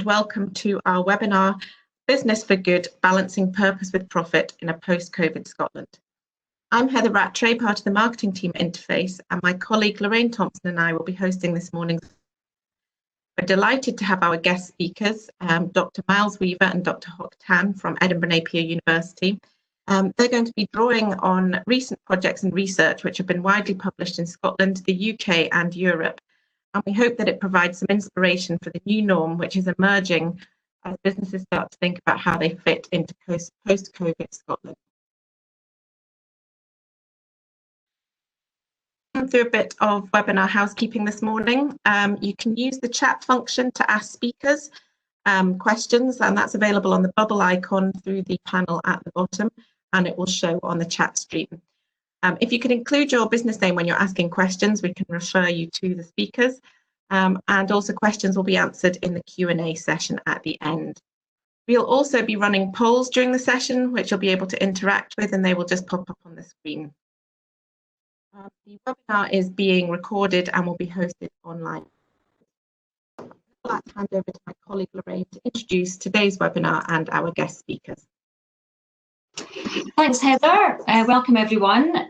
welcome to our webinar, Business for Good, Balancing Purpose with Profit in a Post-COVID Scotland. I'm Heather Rattray, part of the marketing team at Interface, and my colleague Lorraine Thompson and I will be hosting this morning's. We're delighted to have our guest speakers, Dr. Miles Weaver and Dr. Hock from Edinburgh Napier University. They're going to be drawing on recent projects and research which have been widely published in Scotland, the UK and Europe. And we hope that it provides some inspiration for the new norm which is emerging as businesses start to think about how they fit into post-COVID Scotland. Through a bit of webinar housekeeping this morning. You can use the chat function to ask speakers questions, and that's available on the bubble icon through the panel at the bottom, and it will show on the chat stream. If you could include your business name when you're asking questions, we can refer you to the speakers, and also questions will be answered in the Q&A session at the end. We'll also be running polls during the session, which you'll be able to interact with, and they will just pop up on the screen. The webinar is being recorded and will be hosted online. I'd like to hand over to my colleague Lorraine to introduce today's webinar and our guest speakers. Thanks, Heather. Welcome, everyone.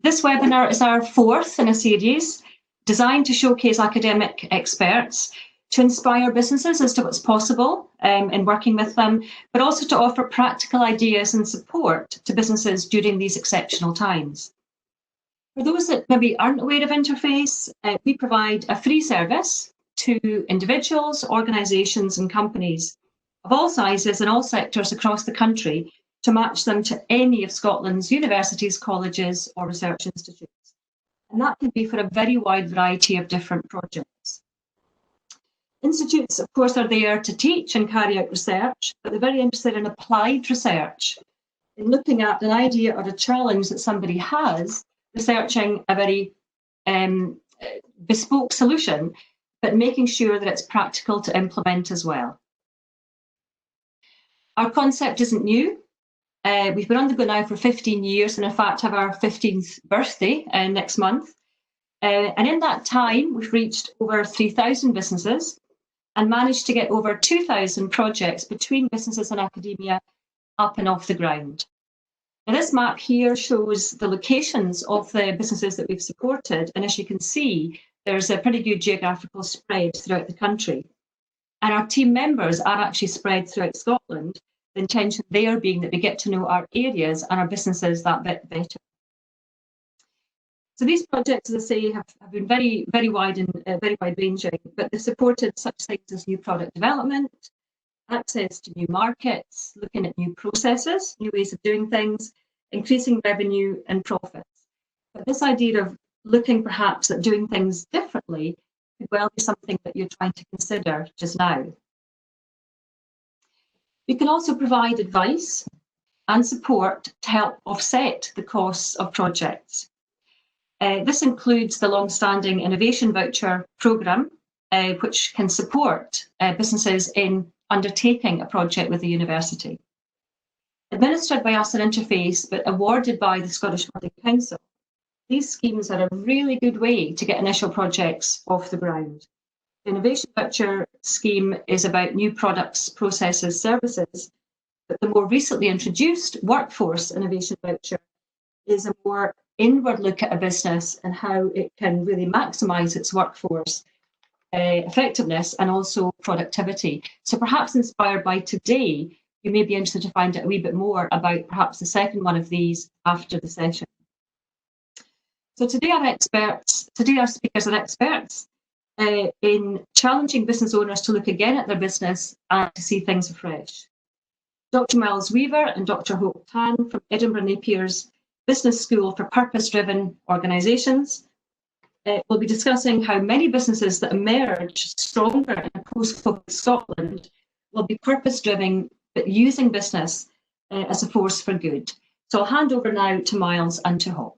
This webinar is our fourth in a series designed to showcase academic experts to inspire businesses as to what's possible in working with them, but also to offer practical ideas and support to businesses during these exceptional times. For those that maybe aren't aware of Interface, we provide a free service to individuals, organisations and companies of all sizes and all sectors across the country to match them to any of Scotland's universities, colleges or research institutes. And that can be for a very wide variety of different projects. Institutes, of course, are there to teach and carry out research, but they're very interested in applied research, in looking at an idea or a challenge that somebody has, researching a very bespoke solution, but making sure that it's practical to implement as well. Our concept isn't new. We've been on the go now for 15 years and in fact have our 15th birthday next month. And in that time, we've reached over 3,000 businesses and managed to get over 2,000 projects between businesses and academia up and off the ground. Now, this map here shows the locations of the businesses that we've supported, and as you can see, there's a pretty good geographical spread throughout the country. And our team members are actually spread throughout Scotland, the intention there being that we get to know our areas and our businesses that bit better. So these projects, as I say, have been very wide and very wide-ranging, but they've supported such things as new product development, access to new markets, looking at new processes, new ways of doing things, increasing revenue and profits. But this idea of looking perhaps at doing things differently could well be something that you're trying to consider just now. We can also provide advice and support to help offset the costs of projects. This includes the long-standing Innovation Voucher programme, which can support businesses in undertaking a project with the university. Administered by us at Interface, but awarded by the Scottish Funding Council, these schemes are a really good way to get initial projects off the ground. The Innovation Voucher scheme is about new products, processes, services, but the more recently introduced Workforce Innovation Voucher is a more inward look at a business and how it can really maximise its workforce effectiveness and also productivity. So perhaps inspired by today, you may be interested to find out a wee bit more about perhaps the second one of these after the session. So today our speakers are experts in challenging business owners to look again at their business and to see things afresh. Dr. Miles Weaver and Dr. Hock from Edinburgh Napier's Business School for Purpose-Driven Organisations will be discussing how many businesses that emerge stronger in post-COVID Scotland will be purpose-driven, but using business as a force for good. So I'll hand over now to Miles and to Hock.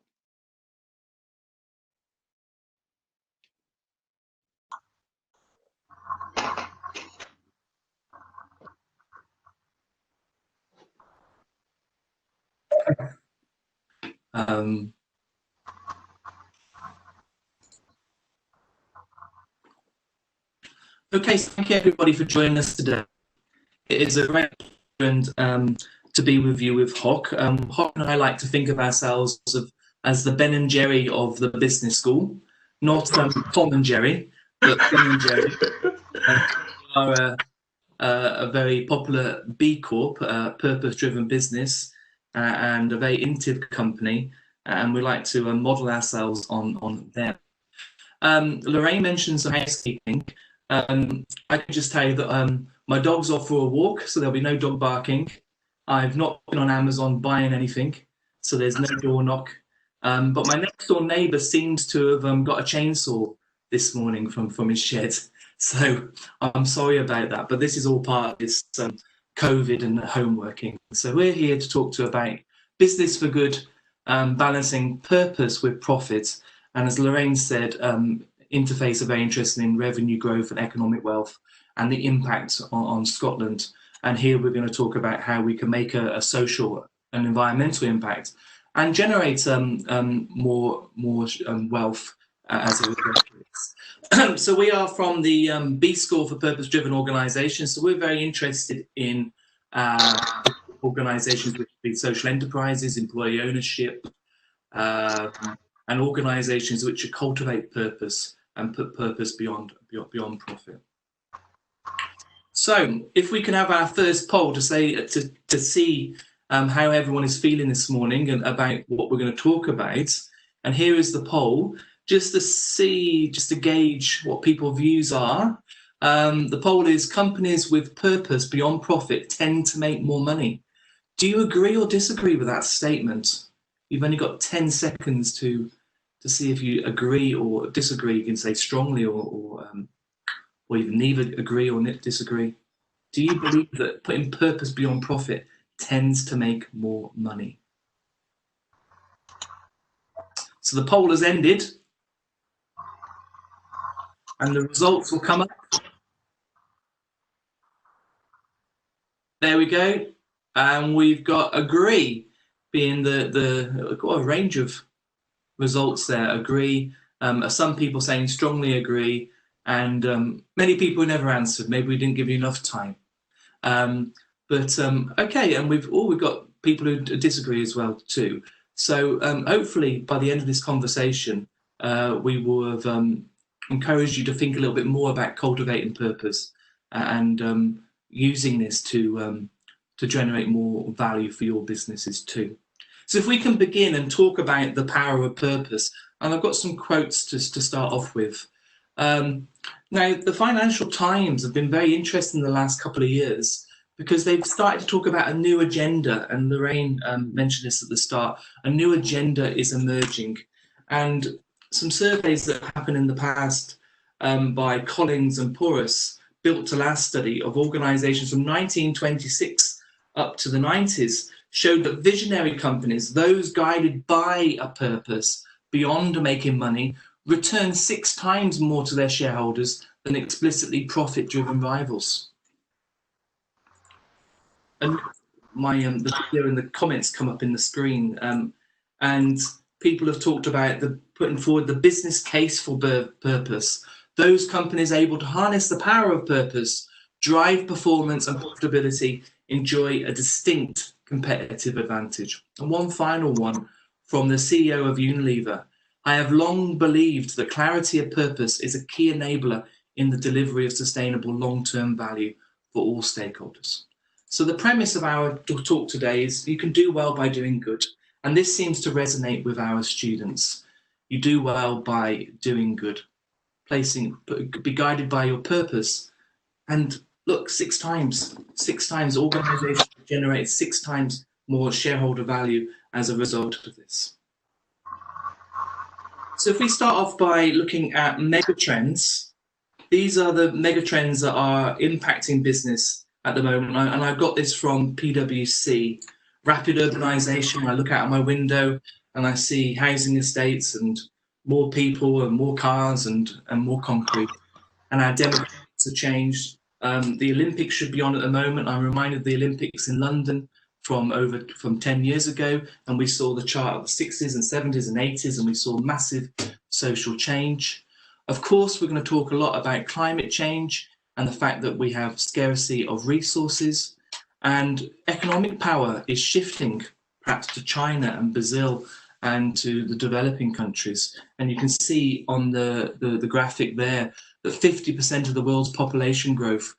Okay, so thank you everybody for joining us today. It is a great pleasure to be with you with Hock. Hock and I like to think of ourselves as the Ben and Jerry of the business school, not Tom and Jerry, but Ben and Jerry. We are a very popular B Corp, purpose-driven business, and a very innovative company, and we like to model ourselves on them. Lorraine mentioned some housekeeping. I can just tell you that my dog's off for a walk, so there'll be no dog barking. I've not been on Amazon buying anything, so there's no door knock. But my next door neighbour seems to have got a chainsaw this morning from his shed. So I'm sorry about that, but this is all part of this COVID and home working. So we're here to talk to you about business for good, balancing purpose with profit. And as Lorraine said, Interface are very interested in revenue growth and economic wealth and the impact on Scotland. And here we're going to talk about how we can make a social and environmental impact and generate more wealth as a result of this. So we are from the B School for Purpose-Driven Organisations. So we're very interested in organisations which be social enterprises, employee ownership, and organisations which cultivate purpose and put purpose beyond profit. So, if we can have our first poll to see how everyone is feeling this morning and about what we're going to talk about. And here is the poll, just to gauge what people's views are. The poll is: companies with purpose beyond profit tend to make more money. Do you agree or disagree with that statement? You've only got 10 seconds to see if you agree or disagree. You can say strongly or even neither agree or disagree. Do you believe that putting purpose beyond profit tends to make more money? So the poll has ended and the results will come up. There we go. And we've got agree being we've got a range of results there. Agree. Some people saying strongly agree, and many people who never answered. Maybe we didn't give you enough time. Okay, and we've got people who disagree as well too. So hopefully by the end of this conversation, we will have encouraged you to think a little bit more about cultivating purpose and using this to generate more value for your businesses too. So if we can begin and talk about the power of purpose, and I've got some quotes to start off with. Now, the Financial Times have been very interested in the last couple of years because they've started to talk about a new agenda, and Lorraine mentioned this at the start. A new agenda is emerging, and some surveys that happened in the past by Collins and Porras built to last study of organisations from 1926 up to the 90s showed that visionary companies, those guided by a purpose beyond making money, return 6 times more to their shareholders than explicitly profit-driven rivals. And the video and the comments come up in the screen, and people have talked about putting forward the business case for purpose. Those companies able to harness the power of purpose, drive performance and profitability, enjoy a distinct competitive advantage. And one final one from the CEO of Unilever: I have long believed that clarity of purpose is a key enabler in the delivery of sustainable long-term value for all stakeholders. So the premise of our talk today is you can do well by doing good. And this seems to resonate with our students. You do well by doing good. Be guided by your purpose. And look, 6 times, organizations generate 6 times more shareholder value as a result of this. So if we start off by looking at megatrends, these are the megatrends that are impacting business at the moment. And I got this from PwC. Rapid urbanization. I look out my window and I see housing estates and more people and more cars and more concrete. And our demographics have changed. The Olympics should be on at the moment. I'm reminded of the Olympics in London from 10 years ago, and we saw the chart of the 60s and 70s and 80s, and we saw massive social change. Of course, we're going to talk a lot about climate change, and the fact that we have scarcity of resources, and economic power is shifting perhaps to China and Brazil and to the developing countries. And you can see on the graphic there that 50% of the world's population growth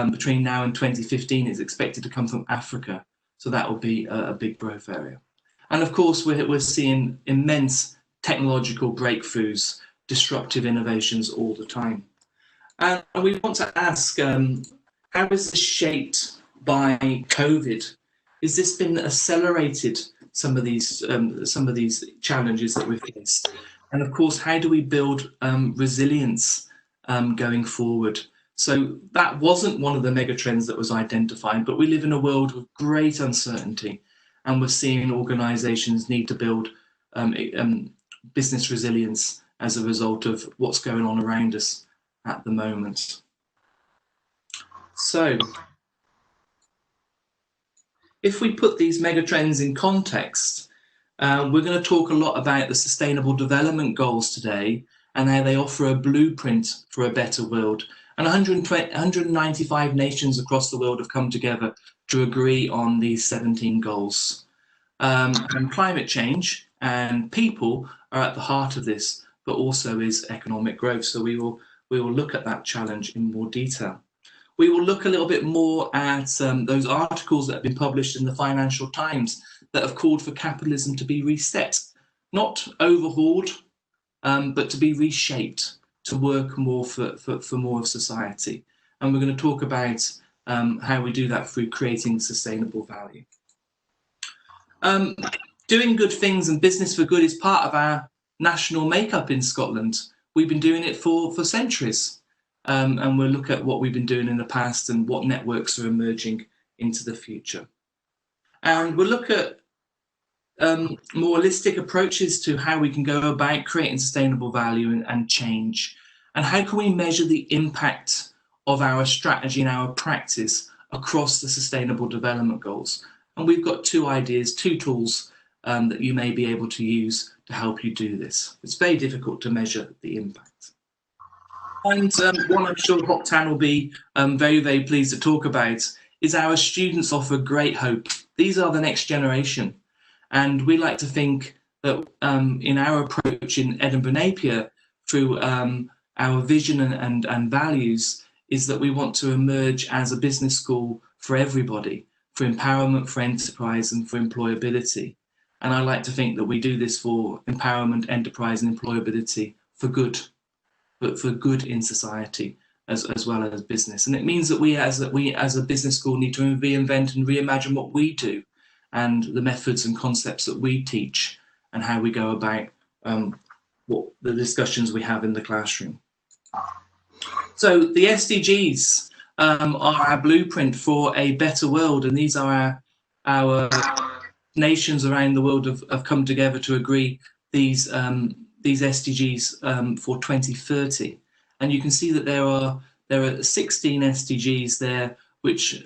between now and 2015 is expected to come from Africa. So that will be a big growth area. And of course, we're seeing immense technological breakthroughs, disruptive innovations all the time. And we want to ask, how is this shaped by COVID? Has this been accelerated some of these challenges that we've faced? And of course, how do we build resilience going forward? So that wasn't one of the mega trends that was identified, but we live in a world of great uncertainty, and we're seeing organizations need to build business resilience as a result of what's going on around us at the moment. So if we put these mega trends in context, we're going to talk a lot about the Sustainable Development Goals today and how they offer a blueprint for a better world. And 195 nations across the world have come together to agree on these 17 goals. And climate change and people are at the heart of this, but also is economic growth. So we will look at that challenge in more detail. We will look a little bit more at those articles that have been published in the Financial Times that have called for capitalism to be reset, not overhauled, but to be reshaped, to work more for more of society. And we're going to talk about how we do that through creating sustainable value. Doing good things and business for good is part of our national makeup in Scotland. We've been doing it for centuries. And we'll look at what we've been doing in the past and what networks are emerging into the future. And we'll look at more holistic approaches to how we can go about creating sustainable value and change. And how can we measure the impact of our strategy and our practice across the Sustainable Development Goals. And we've got two ideas, two tools that you may be able to use to help you do this. It's very difficult to measure the impact. And one I'm sure Hock will be very, very pleased to talk about is our students offer great hope. These are the next generation. And we like to think that in our approach in Edinburgh Napier, through our vision and values, is that we want to emerge as a business school for everybody, for empowerment, for enterprise, and for employability. And I like to think that we do this for empowerment, enterprise, and employability for good, but for good in society as well as business. And it means that we as a business school need to reinvent and reimagine what we do, and the methods and concepts that we teach, and how we go about what the discussions we have in the classroom. So the SDGs are our blueprint for a better world, and these are our nations around the world have come together to agree these SDGs for 2030. And you can see that there are 16 SDGs there which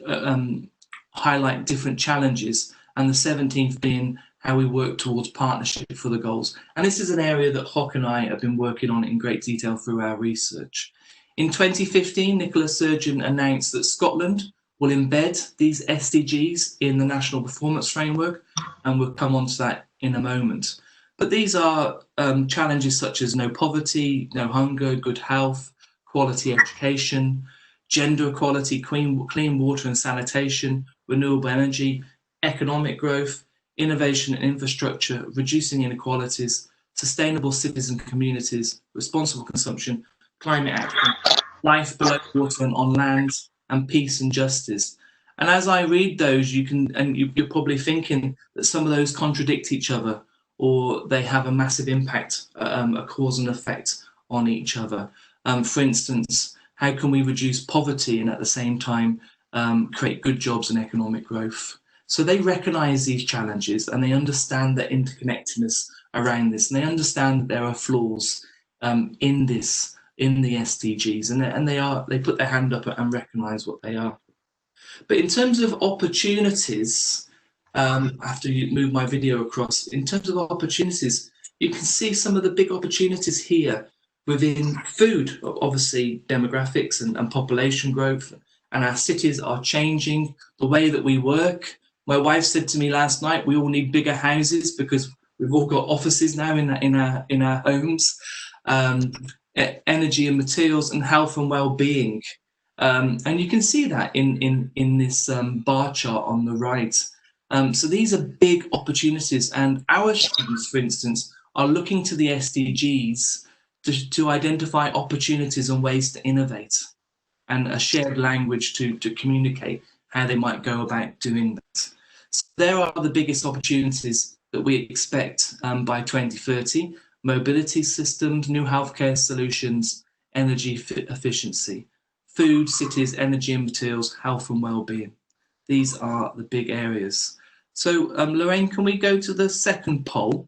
highlight different challenges, and the 17th being how we work towards partnership for the goals. And this is an area that Hock and I have been working on in great detail through our research. In 2015, Nicola Sturgeon announced that Scotland will embed these SDGs in the National Performance Framework, and we'll come on to that in a moment. But these are challenges such as no poverty, no hunger, good health, quality education, gender equality, clean water and sanitation, renewable energy, economic growth, innovation and infrastructure, reducing inequalities, sustainable citizen communities, responsible consumption, climate action, life below water and on land, and peace and justice. And as I read those, you're probably thinking that some of those contradict each other, or they have a massive impact, a cause and effect on each other. For instance, how can we reduce poverty and at the same time create good jobs and economic growth? So they recognise these challenges, and they understand the interconnectedness around this, and they understand that there are flaws in the SDGs, and they put their hand up and recognise what they are. But in terms of opportunities, I have to move my video across. In terms of opportunities, you can see some of the big opportunities here. Within food, obviously demographics and population growth, and our cities are changing the way that we work. My wife said to me last night, we all need bigger houses because we've all got offices now in our homes. Energy and materials and health and well-being. And you can see that in this bar chart on the right. So these are big opportunities, and our students, for instance, are looking to the SDGs to identify opportunities and ways to innovate, and a shared language to communicate how they might go about doing that. So there are the biggest opportunities that we expect by 2030: mobility systems, new healthcare solutions, energy efficiency, food, cities, energy and materials, health and well-being. These are the big areas. So Lorraine, can we go to the second poll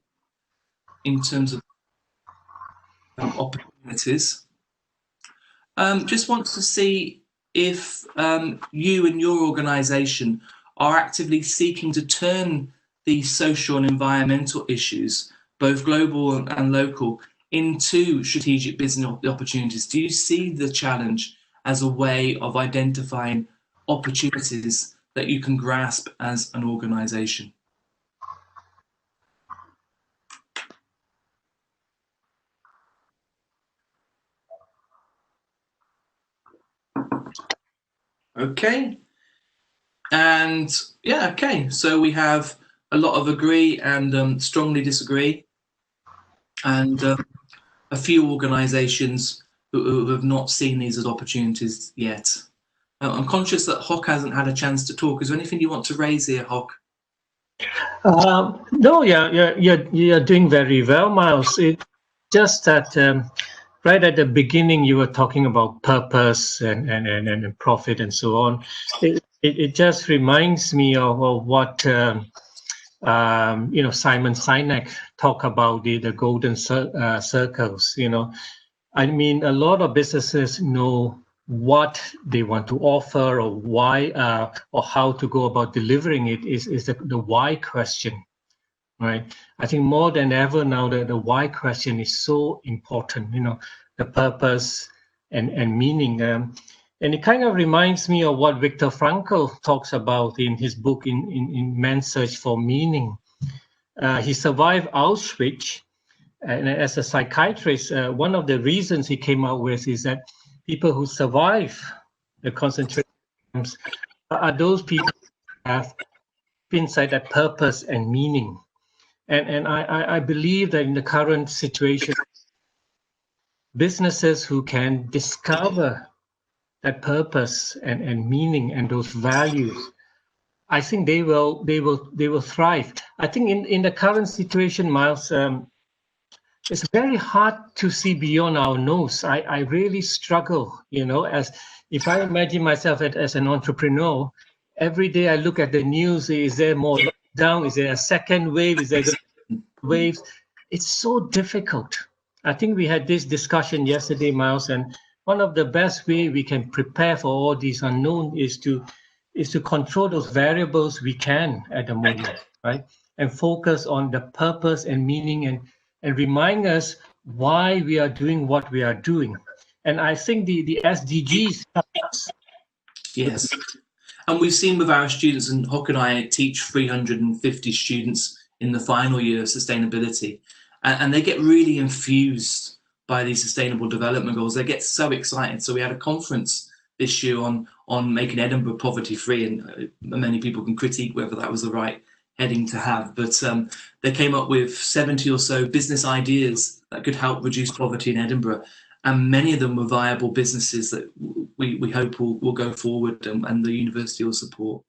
in terms of opportunities? Just want to see if you and your organisation are actively seeking to turn these social and environmental issues, both global and local, into strategic business opportunities. Do you see the challenge as a way of identifying opportunities that you can grasp as an organisation? Okay. And yeah, okay. So we have a lot of agree and strongly disagree, and a few organisations who have not seen these as opportunities yet. I'm conscious that Hock hasn't had a chance to talk. Is there anything you want to raise here, Hock? No, you're doing very well, Miles. It's just that right at the beginning you were talking about purpose and profit and so on. It just reminds me of what Simon Sinek talk about the golden circles. I mean, a lot of businesses know what they want to offer or why or how to go about delivering it is the why question, right? I think more than ever now the why question is so important, the purpose and meaning. And it kind of reminds me of what Viktor Frankl talks about in his book in Man's Search for Meaning. He survived Auschwitz, and as a psychiatrist, one of the reasons he came out with is that people who survive the concentration camps are those people who have inside that purpose and meaning. And I believe that in the current situation, businesses who can discover that purpose and meaning and those values, I think they will thrive. I think in the current situation, Miles, it's very hard to see beyond our nose. I really struggle, as if I imagine myself as an entrepreneur, every day I look at the news, is there more lockdown? Is there a second wave? Is there waves? It's so difficult. I think we had this discussion yesterday, Miles, and one of the best way we can prepare for all these unknown is to control those variables we can at the moment, right? And focus on the purpose and meaning and remind us why we are doing what we are doing. And I think the SDGs. Yes. And we've seen with our students, and Hock and I teach 350 students in the final year of sustainability, and they get really infused by these sustainable development goals. They get so excited. So we had a conference this year on making Edinburgh poverty free, and many people can critique whether that was the right heading to have, but they came up with 70 or so business ideas that could help reduce poverty in Edinburgh, and many of them were viable businesses that we hope will go forward and the university will support.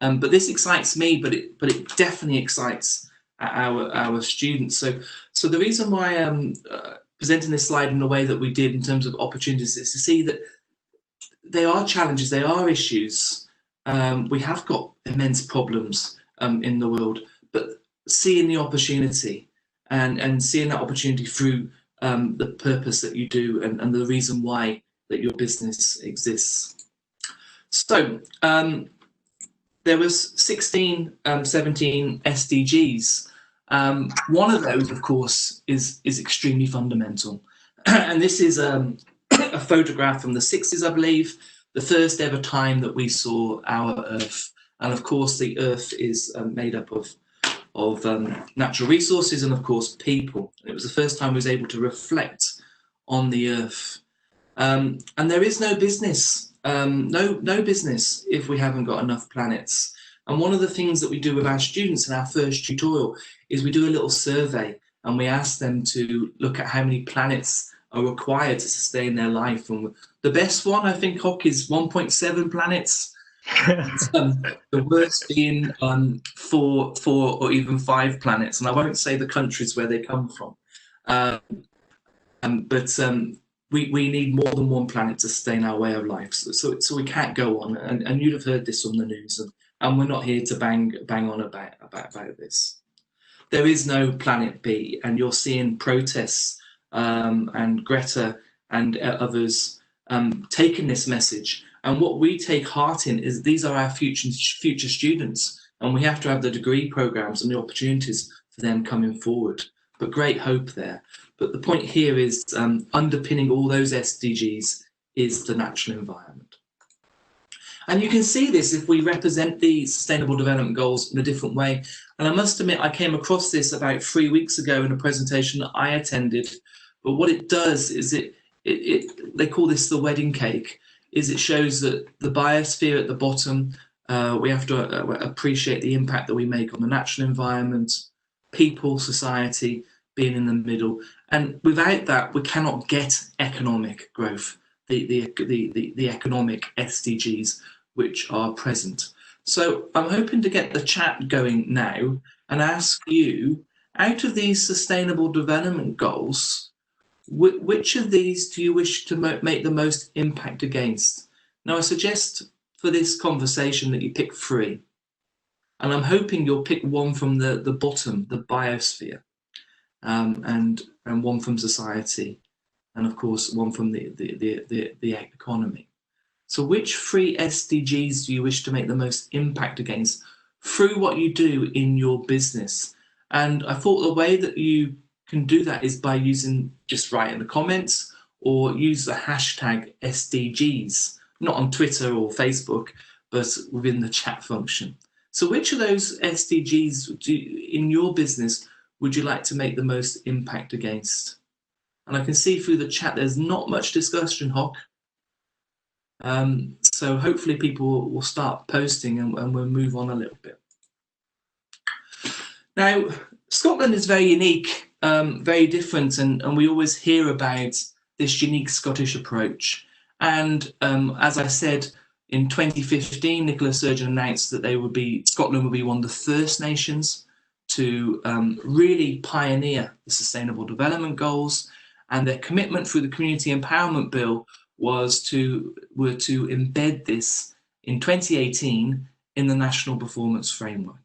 But this excites me, but it definitely excites our students. So the reason why I'm presenting this slide in the way that we did in terms of opportunities is to see that they are challenges, they are issues. We have got immense problems in the world, but seeing the opportunity and seeing that opportunity through the purpose that you do and the reason why that your business exists. So there was 17 SDGs. One of those, of course, is extremely fundamental, And this is a photograph from the 60s, I believe, the first ever time that we saw our Earth. And of course, the Earth is made up of natural resources and, of course, people. It was the first time we was able to reflect on the Earth. And there is no business, no business if we haven't got enough planets. And one of the things that we do with our students in our first tutorial is we do a little survey and we ask them to look at how many planets are required to sustain their life. And the best one, I think, Hock, is 1.7 planets. The worst being 4 or even 5 planets. And I won't say the countries where they come from. But we need more than one planet to sustain our way of life. So we can't go on. And you'd have heard this on the news. And we're not here to bang on about this. There is no planet B, and you're seeing protests and Greta and others taking this message. And what we take heart in is these are our future students, and we have to have the degree programs and the opportunities for them coming forward. But great hope there. But the point here is underpinning all those SDGs is the natural environment. And you can see this if we represent the Sustainable Development Goals in a different way. And I must admit, I came across this about 3 weeks ago in a presentation that I attended. But what it does is they call this the wedding cake, is it shows that the biosphere at the bottom, we have to appreciate the impact that we make on the natural environment, people, society, being in the middle. And without that, we cannot get economic growth, the economic SDGs, which are present. So I'm hoping to get the chat going now and ask you, out of these Sustainable Development Goals, which of these do you wish to make the most impact against? Now, I suggest for this conversation that you pick 3. And I'm hoping you'll pick one from the bottom, the biosphere, and one from society, and of course one from the economy. So which 3 SDGs do you wish to make the most impact against through what you do in your business? And I thought the way that you can do that is by just write in the comments or use the hashtag SDGs, not on Twitter or Facebook, but within the chat function. So which of those SDGs in your business would you like to make the most impact against? And I can see through the chat there's not much discussion, Hock. So hopefully people will start posting and we'll move on a little bit. Now, Scotland is very unique, very different, and we always hear about this unique Scottish approach. And as I said, in 2015, Nicola Sturgeon announced that Scotland would be one of the first nations to really pioneer the Sustainable Development Goals, and their commitment through the Community Empowerment Bill was to embed this in 2018 in the National Performance Framework.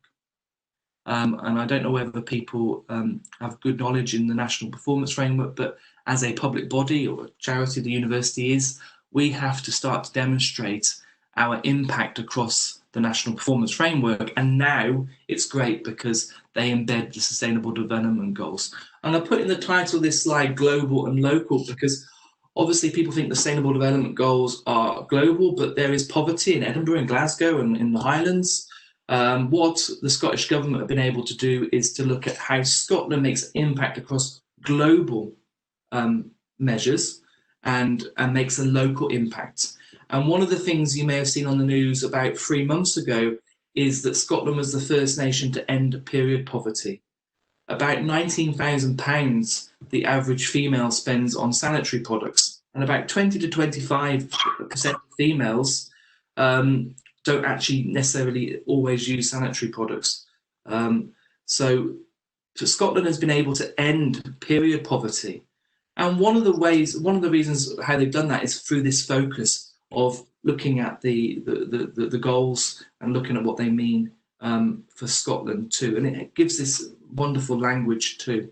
And I don't know whether people have good knowledge in the National Performance Framework, but as a public body or a charity the university is, we have to start to demonstrate our impact across the National Performance Framework. And now it's great because they embed the Sustainable Development Goals. And I put in the title of this slide, Global and Local, because obviously people think the Sustainable Development Goals are global, but there is poverty in Edinburgh and Glasgow and in the Highlands. What the Scottish Government have been able to do is to look at how Scotland makes impact across global measures and makes a local impact. And one of the things you may have seen on the news about 3 months ago is that Scotland was the first nation to end period poverty. About £19,000 the average female spends on sanitary products, and about 20 to 25% of females don't actually necessarily always use sanitary products. So Scotland has been able to end period poverty. And one of the reasons how they've done that is through this focus of looking at the goals and looking at what they mean for Scotland too. And it gives this wonderful language too.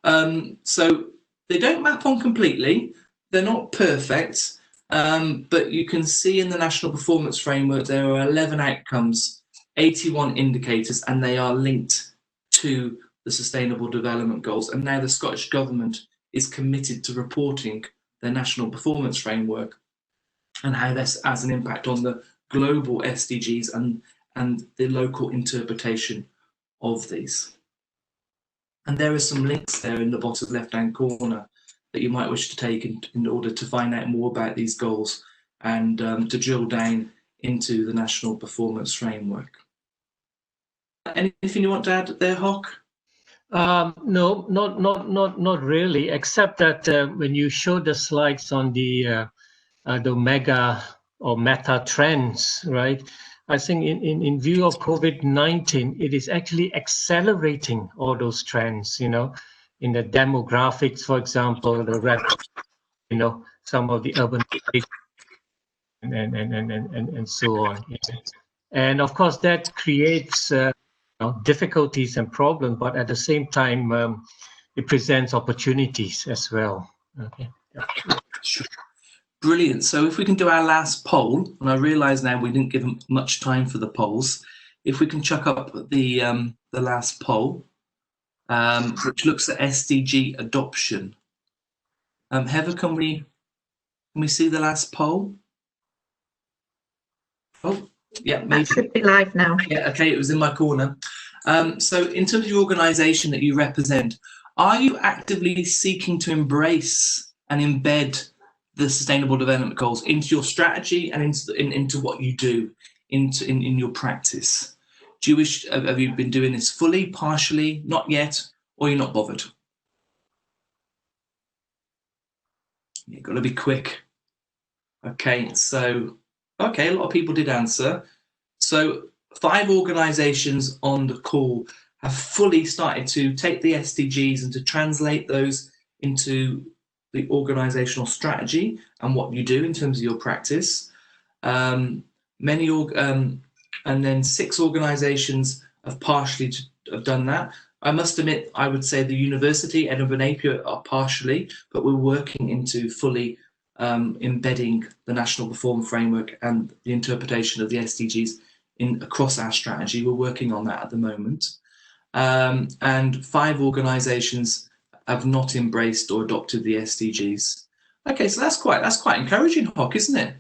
So they don't map on completely. They're not perfect. But you can see in the National Performance Framework, there are 11 outcomes, 81 indicators, and they are linked to the Sustainable Development Goals. And now the Scottish Government is committed to reporting their national performance framework and how this has an impact on the global SDGs and the local interpretation of these. And there are some links there in the bottom left-hand corner that you might wish to take in order to find out more about these goals and to drill down into the national performance framework. Anything you want to add there, Hock? No, not really, except that when you show the slides on the mega or meta trends, right? I think in view of COVID-19, it is actually accelerating all those trends, in the demographics, for example, the red, some of the urban and so on. And of course, that creates difficulties and problems, but at the same time, it presents opportunities as well. Okay. Yeah. Sure. Brilliant. So if we can do our last poll, and I realise now we didn't give them much time for the polls. If we can chuck up the last poll, which looks at SDG adoption. Heather, can we see the last poll? Oh, yeah, maybe. That should be live now. Yeah, okay, it was in my corner. So in terms of your organisation that you represent, are you actively seeking to embrace and embed the Sustainable Development Goals into your strategy and into what you do, in your practice? Have you been doing this fully, partially, not yet, or you're not bothered? You've got to be quick. Okay, so, a lot of people did answer. So 5 organisations on the call have fully started to take the SDGs and to translate those into the organisational strategy and what you do in terms of your practice. And then 6 organisations have partially have done that. I must admit, I would say the university, Edinburgh, Napier, are partially, but we're working into fully embedding the National Performance Framework and the interpretation of the SDGs across our strategy. We're working on that at the moment. And 5 organisations have not embraced or adopted the SDGs. Okay, so that's quite encouraging, Hock, isn't it?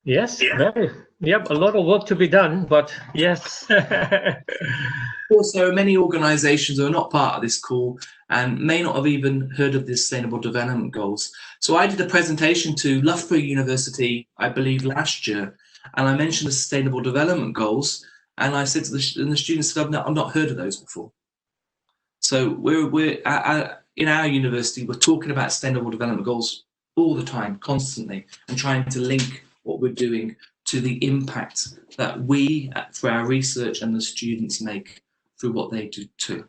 Yes, very. Yep, a lot of work to be done, but yes. Also, many organisations who are not part of this call and may not have even heard of the Sustainable Development Goals. So I did a presentation to Loughborough University, I believe last year, and I mentioned the Sustainable Development Goals, and I said to the students that I've not heard of those before. So we're in our university, we're talking about Sustainable Development Goals all the time, constantly, and trying to link what we're doing to the impact that we, through our research, and the students make through what they do too.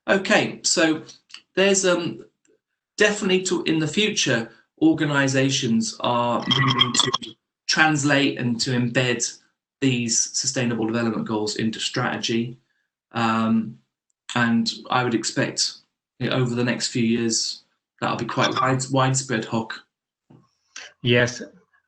Okay, so there's definitely in the future, organisations are moving to translate and to embed these Sustainable Development Goals into strategy. And I would expect over the next few years, that'll be quite widespread, Hock. Yes,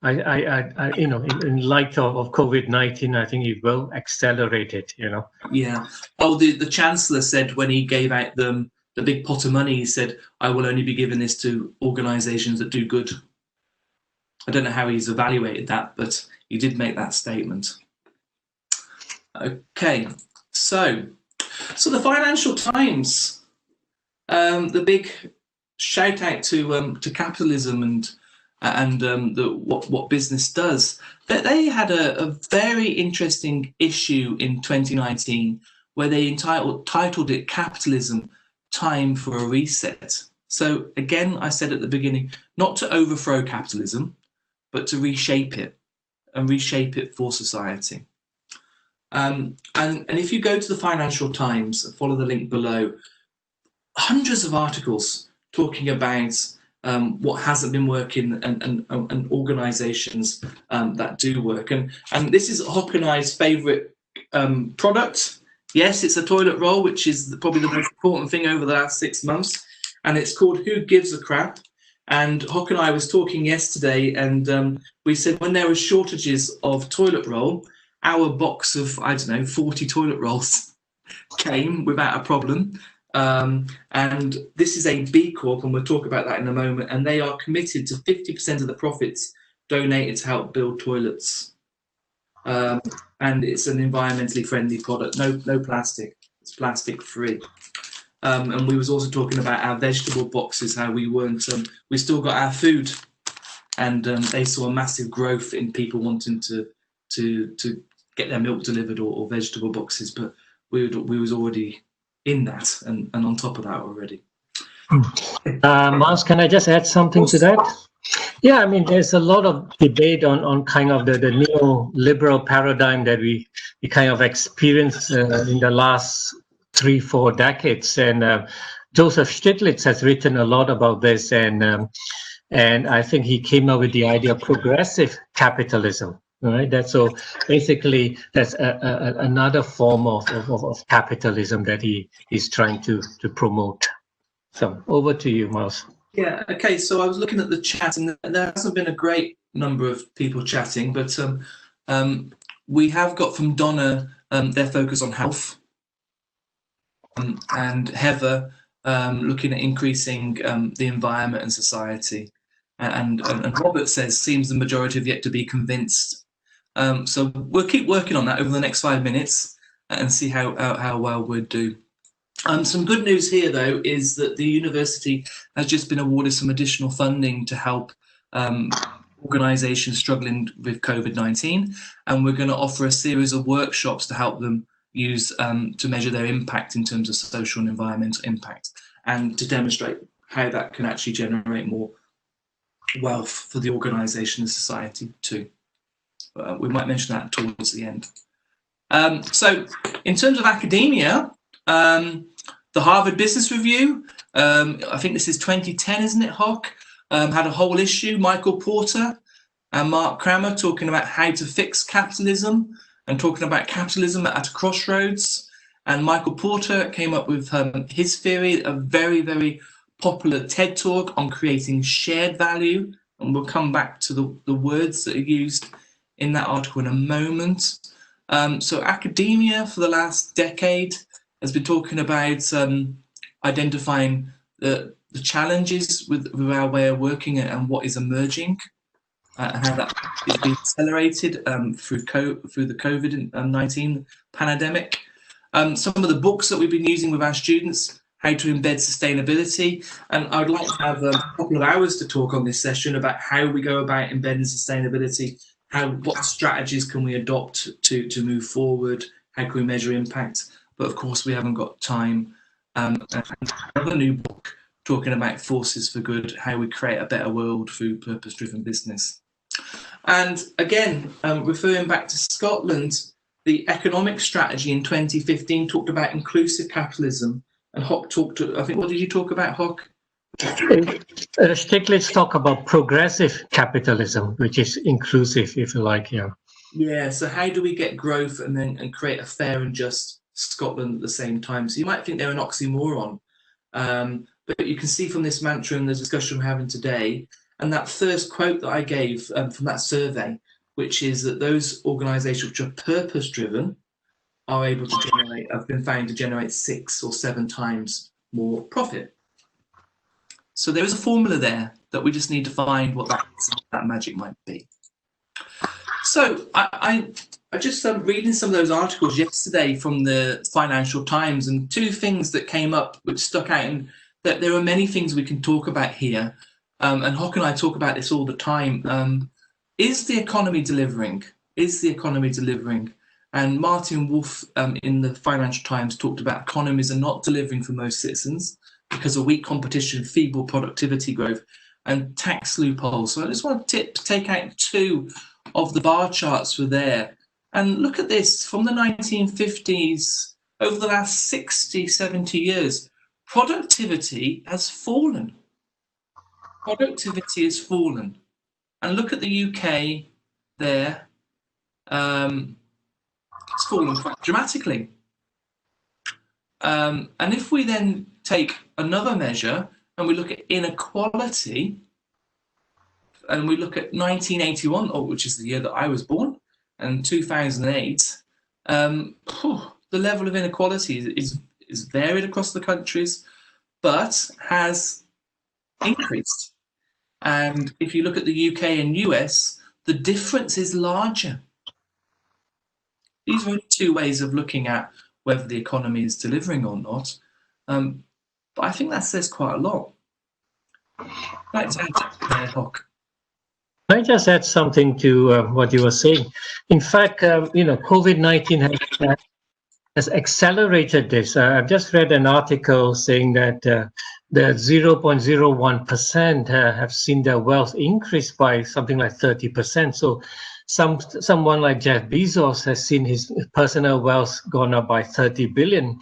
I in light of COVID-19, I think it will accelerate it, Yeah. Oh, the Chancellor said when he gave out the big pot of money, he said, I will only be giving this to organisations that do good. I don't know how he's evaluated that, but he did make that statement. Okay, so the Financial Times, the big shout out to capitalism and what business does. They had a very interesting issue in 2019 where they titled it "Capitalism: Time for a Reset." So again, I said at the beginning, not to overthrow capitalism, but to reshape it and reshape it for society. And if you go to the Financial Times, follow the link below, hundreds of articles talking about what hasn't been working and organisations that do work. And this is Hock and I's favourite product. Yes, it's a toilet roll, which is probably the most important thing over the last 6 months. And it's called Who Gives a Crap? And Hock and I was talking yesterday, and we said when there were shortages of toilet roll, our box of, 40 toilet rolls came without a problem. And this is a B Corp, and we'll talk about that in a moment. And they are committed to 50% of the profits donated to help build toilets. And it's an environmentally friendly product. No plastic. It's plastic free. And we was also talking about our vegetable boxes, how we weren't. We still got our food, and they saw a massive growth in people wanting to get their milk delivered or vegetable boxes, but we was already in that and on top of that already. Mars, can I just add something to that? Yeah, I mean, there's a lot of debate on kind of the neoliberal paradigm that we kind of experienced in the last 3-4 decades. And Joseph Stiglitz has written a lot about this, and I think he came up with the idea of progressive capitalism. Right. That's basically that's another form of capitalism that he's trying to promote. So over to you, Miles. Yeah. Okay. So I was looking at the chat, and there hasn't been a great number of people chatting, but we have got from Donna their focus on health, and Heather looking at increasing the environment and society, and Robert says seems the majority have yet to be convinced. So we'll keep working on that over the next 5 minutes and see how well we'll do. Some good news here, though, is that the university has just been awarded some additional funding to help organisations struggling with COVID-19, and we're going to offer a series of workshops to help them use to measure their impact in terms of social and environmental impact, and to demonstrate how that can actually generate more wealth for the organisation and society too. We might mention that towards the end. So in terms of academia, the Harvard Business Review, I think this is 2010, isn't it, Hock? Had a whole issue, Michael Porter and Mark Cramer talking about how to fix capitalism and talking about capitalism at a crossroads. And Michael Porter came up with his theory, a very, very popular TED talk on creating shared value. And we'll come back to the words that are used in that article in a moment. So academia for the last decade has been talking about identifying the challenges with our way of working and what is emerging, and how that is being accelerated through the COVID-19 pandemic. Some of the books that we've been using with our students, how to embed sustainability. And I'd like to have a couple of hours to talk on this session about how we go about embedding sustainability. What strategies can we adopt to move forward? How can we measure impact? But of course, we haven't got time. And another new book talking about forces for good, how we create a better world through purpose-driven business. And again, referring back to Scotland, the economic strategy in 2015 talked about inclusive capitalism. And Hock talked to, I think, what did you talk about, Hock? Stiglitz talk about progressive capitalism, which is inclusive, if you like, yeah. Yeah, so how do we get growth and create a fair and just Scotland at the same time? So you might think they're an oxymoron, but you can see from this mantra and the discussion we're having today, and that first quote that I gave from that survey, which is that those organisations which are purpose-driven are able to generate, have been found to generate 6 or 7 times more profit. So there is a formula there that we just need to find what that magic might be. So I just reading some of those articles yesterday from the Financial Times, and 2 things that came up which stuck out, and that there are many things we can talk about here. And Hock and I talk about this all the time. Is the economy delivering? Is the economy delivering? And Martin Wolf in the Financial Times talked about economies are not delivering for most citizens because of weak competition, feeble productivity growth, and tax loopholes. So I just want to take out 2 of the bar charts were there. And look at this, from the 1950s, over the last 60, 70 years, productivity has fallen. Productivity has fallen. And look at the UK there. It's fallen quite dramatically. And if we then take another measure and we look at inequality, and we look at 1981, which is the year that I was born, and 2008, the level of inequality is varied across the countries, but has increased. And if you look at the UK and US, the difference is larger. These are only two ways of looking at whether the economy is delivering or not. But I think that says quite a lot. I'd like to add to that, Hock. Can I just add something to what you were saying? In fact, COVID-19 has accelerated this. I've just read an article saying that the 0.01% have seen their wealth increase by something like 30%. So someone like Jeff Bezos has seen his personal wealth gone up by 30 billion.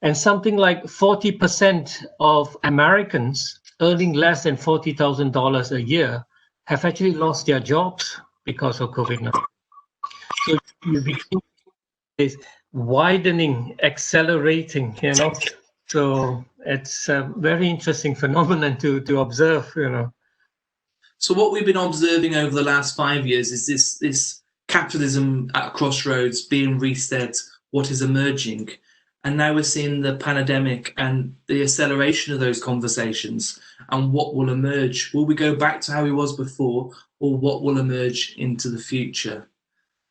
And something like 40% of Americans earning less than $40,000 a year have actually lost their jobs because of COVID-19. So you begin this widening, accelerating, So it's a very interesting phenomenon to observe, So what we've been observing over the last 5 years is this capitalism at a crossroads being reset, what is emerging. And now we're seeing the pandemic and the acceleration of those conversations and what will emerge. Will we go back to how it was before, or what will emerge into the future?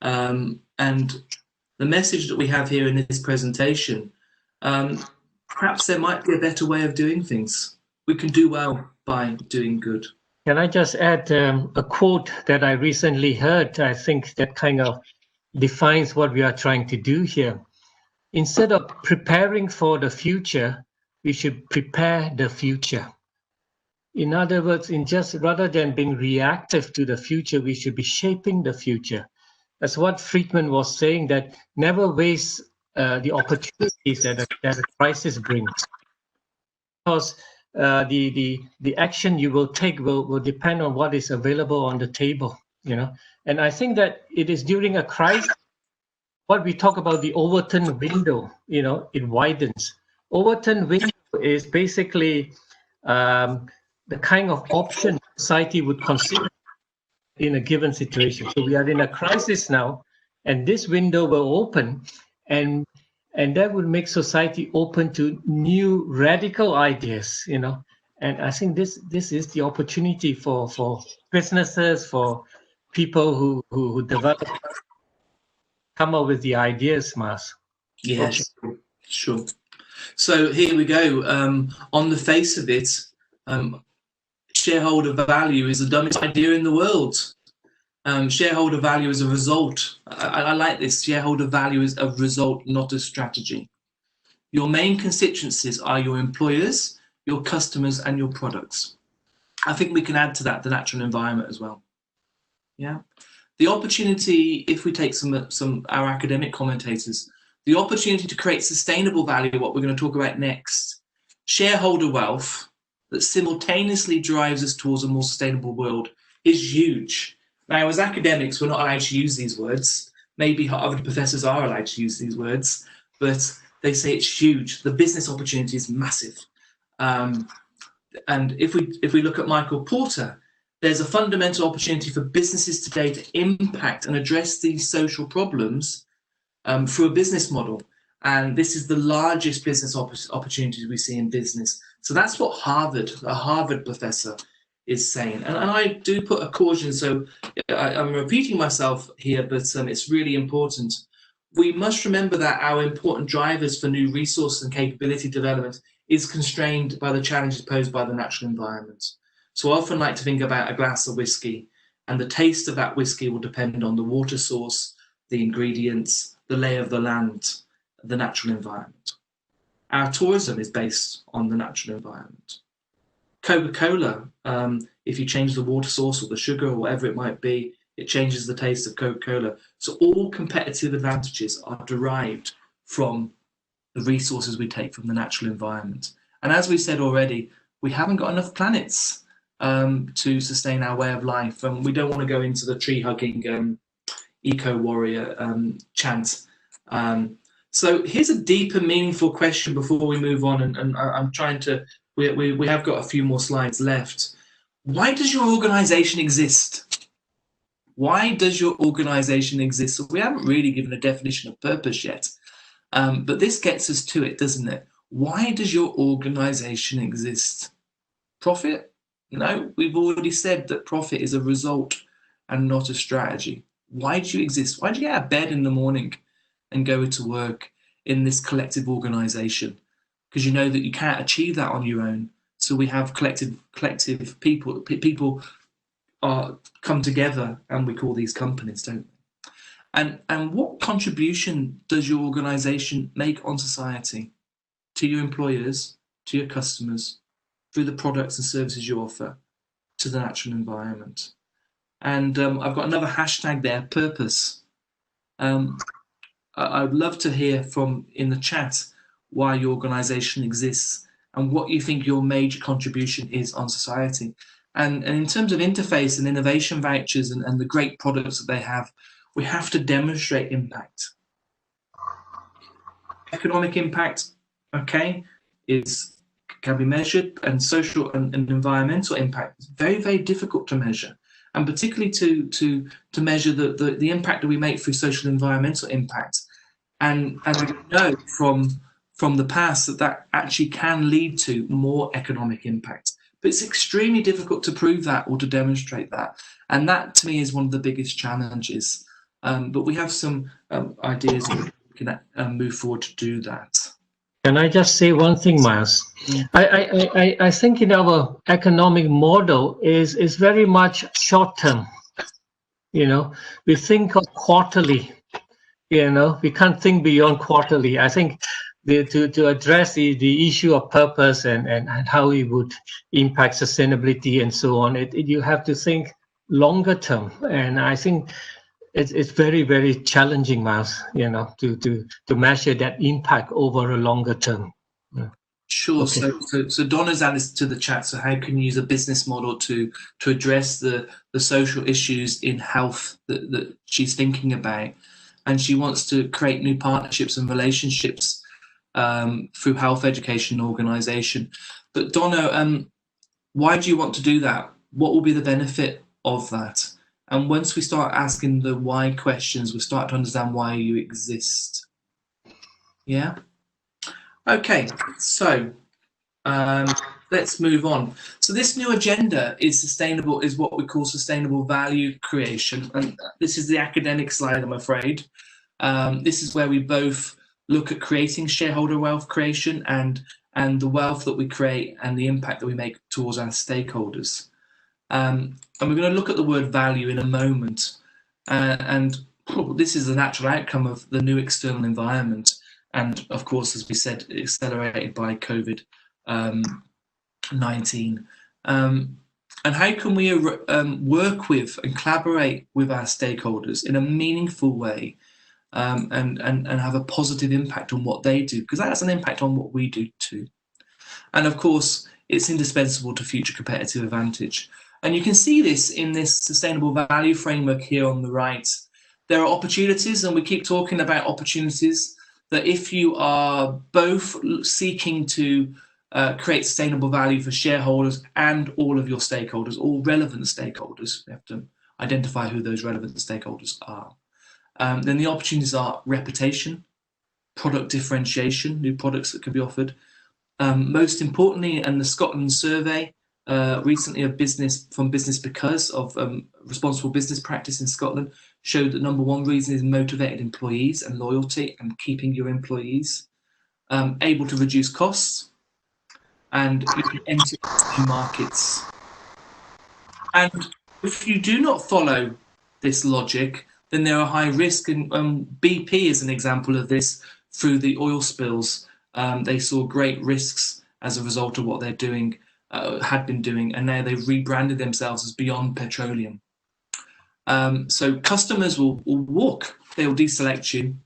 And the message that we have here in this presentation, perhaps there might be a better way of doing things. We can do well by doing good. Can I just add a quote that I recently heard? I think that kind of defines what we are trying to do here. Instead of preparing for the future, we should prepare the future. In other words, rather than being reactive to the future, we should be shaping the future. That's what Friedman was saying, that never waste the opportunities that a crisis brings. Because the action you will take will depend on what is available on the table, And I think that it is during a crisis, what we talk about the Overton window, it widens. Overton window is basically the kind of option society would consider in a given situation. So we are in a crisis now, and this window will open, and that would make society open to new radical ideas, And I think this is the opportunity for businesses, for people who develop, come up with the ideas, Mas. Yes, sure. So here we go. On the face of it, shareholder value is the dumbest idea in the world. Shareholder value is a result. I like this. Shareholder value is a result, not a strategy. Your main constituencies are your employers, your customers, and your products. I think we can add to that the natural environment as well. Yeah. The opportunity, if we take some our academic commentators, the opportunity to create sustainable value, what we're going to talk about next, shareholder wealth that simultaneously drives us towards a more sustainable world is huge. Now, as academics, we're not allowed to use these words. Maybe Harvard professors are allowed to use these words, but they say it's huge. The business opportunity is massive. And if we look at Michael Porter, there's a fundamental opportunity for businesses today to impact and address these social problems through a business model. And this is the largest business opportunity we see in business. So that's what a Harvard professor is saying. And I do put a caution, so I'm repeating myself here, but it's really important. We must remember that our important drivers for new resource and capability development is constrained by the challenges posed by the natural environment. So I often like to think about a glass of whiskey, and the taste of that whiskey will depend on the water source, the ingredients, the lay of the land, the natural environment. Our tourism is based on the natural environment. Coca-Cola, if you change the water source or the sugar or whatever it might be, it changes the taste of Coca-Cola. So all competitive advantages are derived from the resources we take from the natural environment. And as we said already, we haven't got enough planets to sustain our way of life. And we don't want to go into the tree-hugging eco-warrior chant. So here's a deeper, meaningful question before we move on. And I'm trying to, we have got a few more slides left. Why does your organization exist? Why does your organization exist? So we haven't really given a definition of purpose yet, but this gets us to it, doesn't it? Why does your organization exist? Profit? No, we've already said that profit is a result and not a strategy. Why do you exist? Why do you get out of bed in the morning and go to work in this collective organization? Because you know that you can't achieve that on your own. So we have collective people come together, and we call these companies, don't we? And what contribution does your organization make on society, to your employers, to your customers, through the products and services you offer, to the natural environment? And I've got another hashtag there, purpose. I'd love to hear from in the chat why your organization exists and what you think your major contribution is on society. And in terms of interface and innovation vouchers and the great products that they have, we have to demonstrate impact. Economic impact, okay, can be measured, and social and environmental impact is very, very difficult to measure. And particularly to measure the impact that we make through social and environmental impact. And we know from the past that actually can lead to more economic impact. But it's extremely difficult to prove that or to demonstrate that. And that, to me, is one of the biggest challenges. But we have some ideas that we can move forward to do that. Can I just say one thing, Miles? I think in our economic model is very much short term. We think of quarterly. We can't think beyond quarterly. I think to address the issue of purpose and how it would impact sustainability and so on, you have to think longer term. And I think it's very, very challenging, Miles, to measure that impact over a longer term. Yeah. Sure. Okay. So Donna's added to the chat. So how can you use a business model to address the social issues in health that she's thinking about? And she wants to create new partnerships and relationships through health education and organisation. But Donna, why do you want to do that? What will be the benefit of that? And once we start asking the why questions, we start to understand why you exist. Yeah? Okay, so let's move on. So this new agenda is what we call sustainable value creation. And this is the academic slide, I'm afraid. This is where we both look at creating shareholder wealth creation and the wealth that we create and the impact that we make towards our stakeholders. And we're going to look at the word value in a moment. And this is the natural outcome of the new external environment. And of course, as we said, accelerated by COVID-19. And how can we work with and collaborate with our stakeholders in a meaningful way and have a positive impact on what they do? Because that has an impact on what we do too. And of course, it's indispensable to future competitive advantage. And you can see this in this sustainable value framework here on the right. There are opportunities, and we keep talking about opportunities, that if you are both seeking to create sustainable value for shareholders and all of your stakeholders, all relevant stakeholders, we have to identify who those relevant stakeholders are. Then the opportunities are reputation, product differentiation, new products that could be offered. Most importantly, and the Scotland survey recently of Business Because of responsible business practice in Scotland showed that number one reason is motivated employees and loyalty and keeping your employees, able to reduce costs, and you can enter new markets. And if you do not follow this logic, then there are high risk, and BP is an example of this through the oil spills. They saw great risks as a result of what they're doing, had been doing, and now they've rebranded themselves as Beyond Petroleum. So customers will walk, they'll deselect you.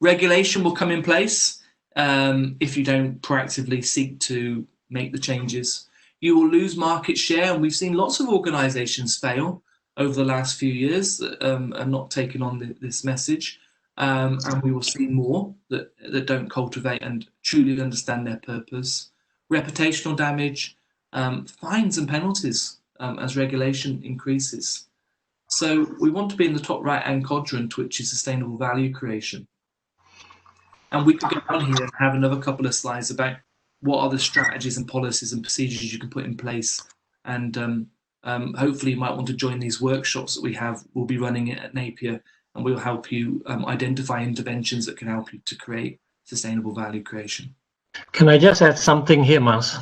Regulation will come in place if you don't proactively seek to make the changes. You will lose market share, and we've seen lots of organisations fail over the last few years that are not taking on this message. And we will see more that don't cultivate and truly understand their purpose. Reputational damage, fines and penalties as regulation increases. So we want to be in the top right-hand quadrant, which is sustainable value creation. And we could go on here and have another couple of slides about what are the strategies and policies and procedures you can put in place. And hopefully you might want to join these workshops that we have. We'll be running it at Napier, and we'll help you identify interventions that can help you to create sustainable value creation. Can I just add something here, Mas?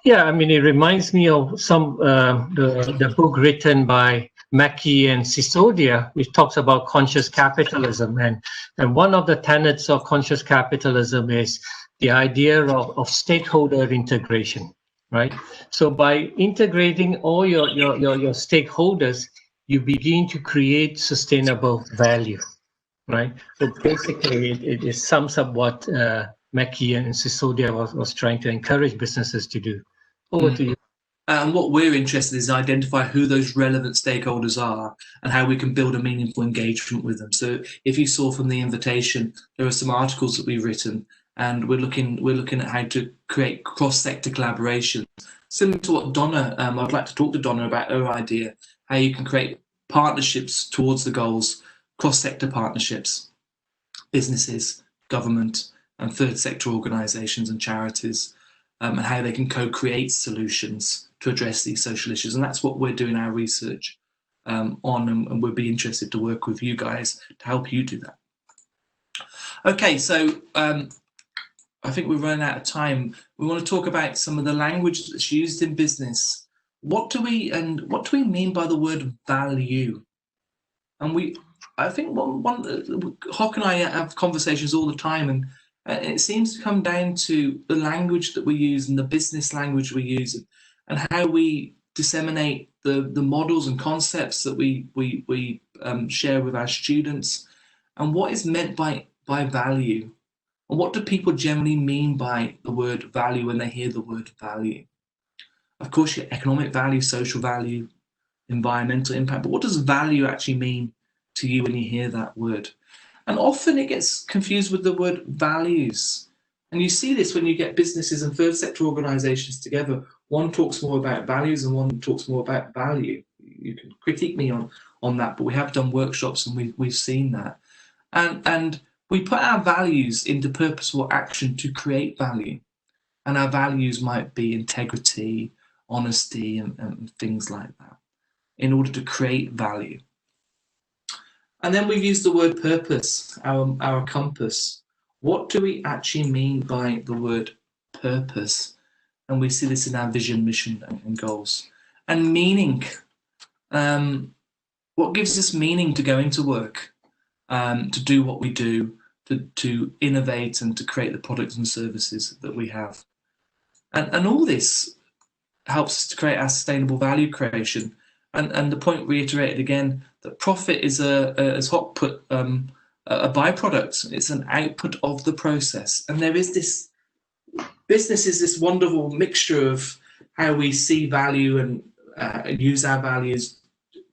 Yeah, I mean, it reminds me of some the book written by Mackey and Sisodia, which talks about conscious capitalism. And one of the tenets of conscious capitalism is the idea of stakeholder integration, right? So by integrating all your stakeholders, you begin to create sustainable value, right? So basically, it sums up what Mackey and Sisodia was trying to encourage businesses to do. Over to you. And what we're interested in is identify who those relevant stakeholders are and how we can build a meaningful engagement with them. So if you saw from the invitation, there are some articles that we've written, and we're looking at how to create cross-sector collaboration. Similar to what Donna, I'd like to talk to Donna about her idea, how you can create partnerships towards the goals, cross-sector partnerships, businesses, government, and third sector organisations and charities, and how they can co-create solutions to address these social issues. And that's what we're doing our research on, and we'll be interested to work with you guys to help you do that. Okay, so I think we're running out of time. We want to talk about some of the language that's used in business. What do we mean by the word value? And I think Hock and I have conversations all the time, and it seems to come down to the language that we use and the business language we use, and how we disseminate the models and concepts that we share with our students, and what is meant by value, and what do people generally mean by the word value when they hear the word value. Of course, your economic value, social value, environmental impact, but what does value actually mean to you when you hear that word? And often it gets confused with the word values. And you see this when you get businesses and third sector organisations together. One talks more about values and one talks more about value. You can critique me on that, but we have done workshops and we've seen that. And we put our values into purposeful action to create value. And our values might be integrity, honesty, and things like that, in order to create value. And then we've used the word purpose, our compass. What do we actually mean by the word purpose? And we see this in our vision, mission, and goals. And meaning. What gives us meaning to going to work, to do what we do, to innovate and to create the products and services that we have? And all this helps us to create our sustainable value creation. And the point reiterated again, that profit is as Hock put, a byproduct. It's an output of the process. And there is this, business is this wonderful mixture of how we see value and use our values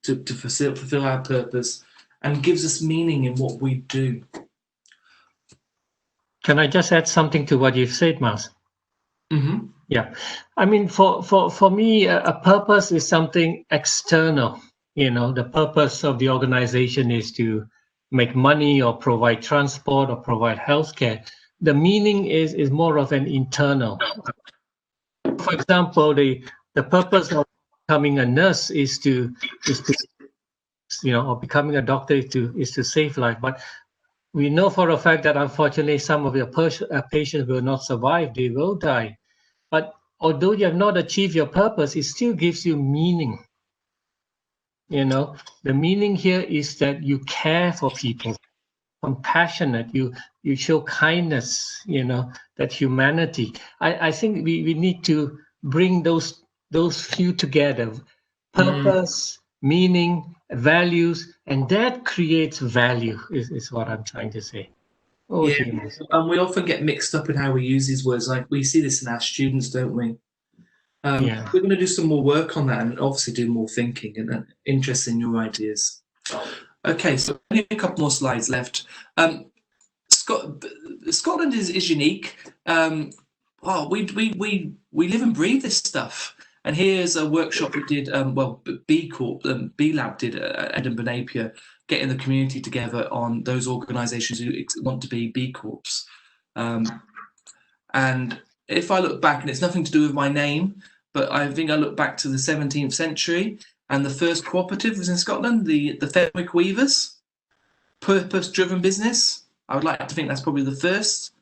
to fulfill our purpose, and gives us meaning in what we do. Can I just add something to what you've said, Mas? Mm-hmm. Yeah, I mean, for me, a purpose is something external. You know, the purpose of the organization is to make money or provide transport or provide healthcare. The meaning is more of an internal. For example, the purpose of becoming a nurse is to or becoming a doctor is to save life. But we know for a fact that unfortunately some of your patients will not survive; they will die. But although you have not achieved your purpose, it still gives you meaning. You know, the meaning here is that you care for people, compassionate, you show kindness, you know, that humanity. I think we need to bring those few together: purpose, meaning, values, and that creates value, is what I'm trying to say. Oh, yeah, and we often get mixed up in how we use these words. Like, we see this in our students, don't we? We're going to do some more work on that, and obviously do more thinking and interest in your ideas. Okay, so only a couple more slides left. Scotland is unique. We live and breathe this stuff, And here's a workshop we did, B Corp, B Lab did at Edinburgh Napier, getting the community together on those organisations who want to be B Corps. And if I look back, and it's nothing to do with my name, but I think I look back to the 17th century, and the first cooperative was in Scotland, the Fenwick Weavers, purpose-driven business. I would like to think that's probably the first.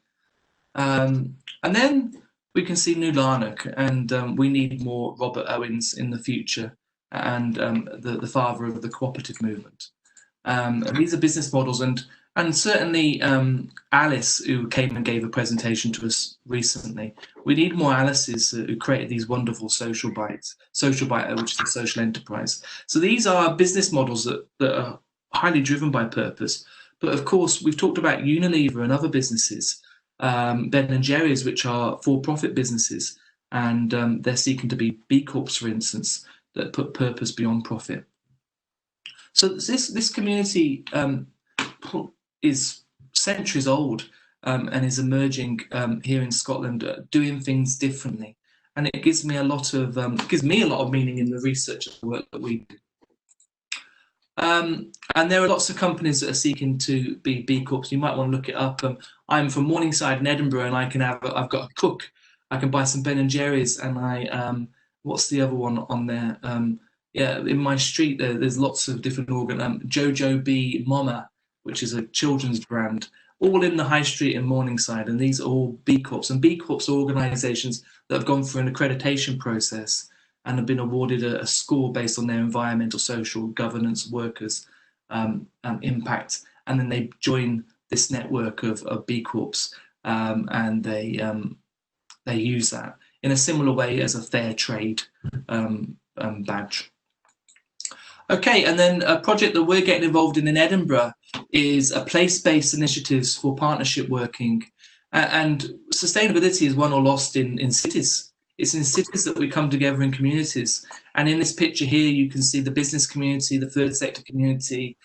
And then we can see New Larnock, and we need more Robert Owens in the future, and the father of the cooperative movement. And these are business models, and certainly Alice, who came and gave a presentation to us recently. We need more Alices who created these wonderful Social Bite, which is a social enterprise. So these are business models that are highly driven by purpose. But of course, we've talked about Unilever and other businesses, Ben & Jerry's, which are for-profit businesses, and they're seeking to be B Corps, for instance, that put purpose beyond profit. So this community is centuries old and is emerging here in Scotland, doing things differently, and it gives me a lot of meaning in the research and the work that we do. And there are lots of companies that are seeking to be B Corps. You might want to look it up. I'm from Morningside in Edinburgh, and I've got a cook. I can buy some Ben & Jerry's, and what's the other one on there? In my street there's lots of different Jojo B Mama, which is a children's brand, all in the high street in Morningside, and these are all B Corps. And B Corps are organisations that have gone through an accreditation process and have been awarded a score based on their environmental, social, governance, workers, impact, and then they join this network of B Corps, and they use that in a similar way as a fair trade badge. Okay, and then a project that we're getting involved in Edinburgh is a place-based initiatives for partnership working, and sustainability is won or lost in cities. It's in cities that we come together in communities. And in this picture here, you can see the business community, the third sector community,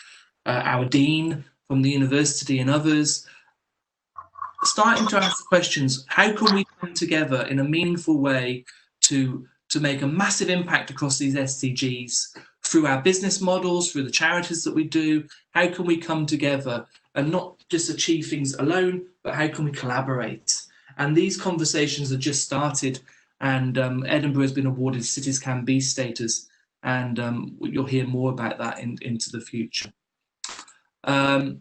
our dean from the university and others, starting to ask the questions, how can we come together in a meaningful way to make a massive impact across these SDGs through our business models, through the charities that we do? How can we come together and not just achieve things alone, but how can we collaborate? And these conversations are just started, and Edinburgh has been awarded Cities Can Be status, and you'll hear more about that into the future. And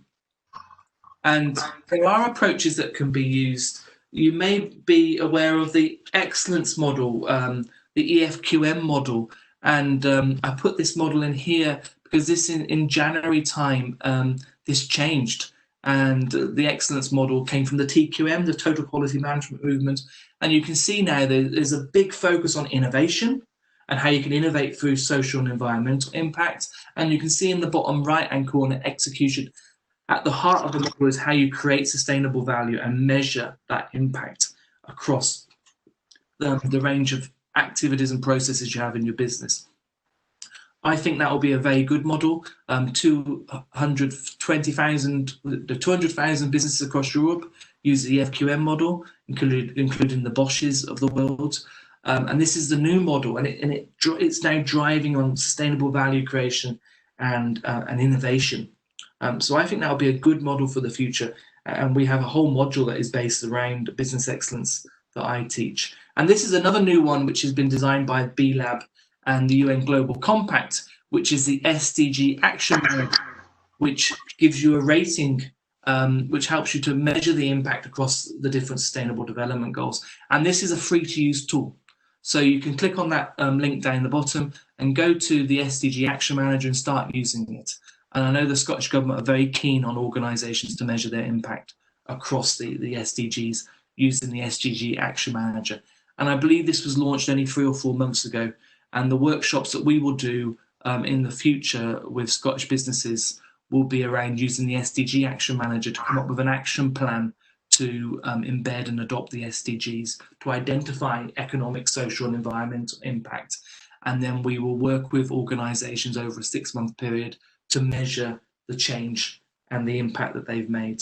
there are approaches that can be used. You may be aware of the excellence model, the EFQM model, and I put this model in here because this in January time, this changed, and the excellence model came from the TQM, the Total Quality Management Movement, and you can see now there's a big focus on innovation and how you can innovate through social and environmental impact, and you can see in the bottom right-hand corner, execution. At the heart of the model is how you create sustainable value and measure that impact across the range of activities and processes you have in your business. I think that will be a very good model. 200,000 businesses across Europe use the EFQM model, including the Bosches of the world. And this is the new model, and it's now driving on sustainable value creation and innovation. So I think that will be a good model for the future. And we have a whole module that is based around business excellence that I teach. And this is another new one which has been designed by B Lab and the UN Global Compact, which is the SDG Action Plan, which gives you a rating, which helps you to measure the impact across the different sustainable development goals. And this is a free-to-use tool. So you can click on that link down the bottom and go to the SDG Action Manager and start using it. And I know the Scottish Government are very keen on organisations to measure their impact across the SDGs using the SDG Action Manager. And I believe this was launched only 3 or 4 months ago. And the workshops that we will do in the future with Scottish businesses will be around using the SDG Action Manager to come up with an action plan to embed and adopt the SDGs, to identify economic, social and environmental impact. And then we will work with organisations over a 6-month period to measure the change and the impact that they've made.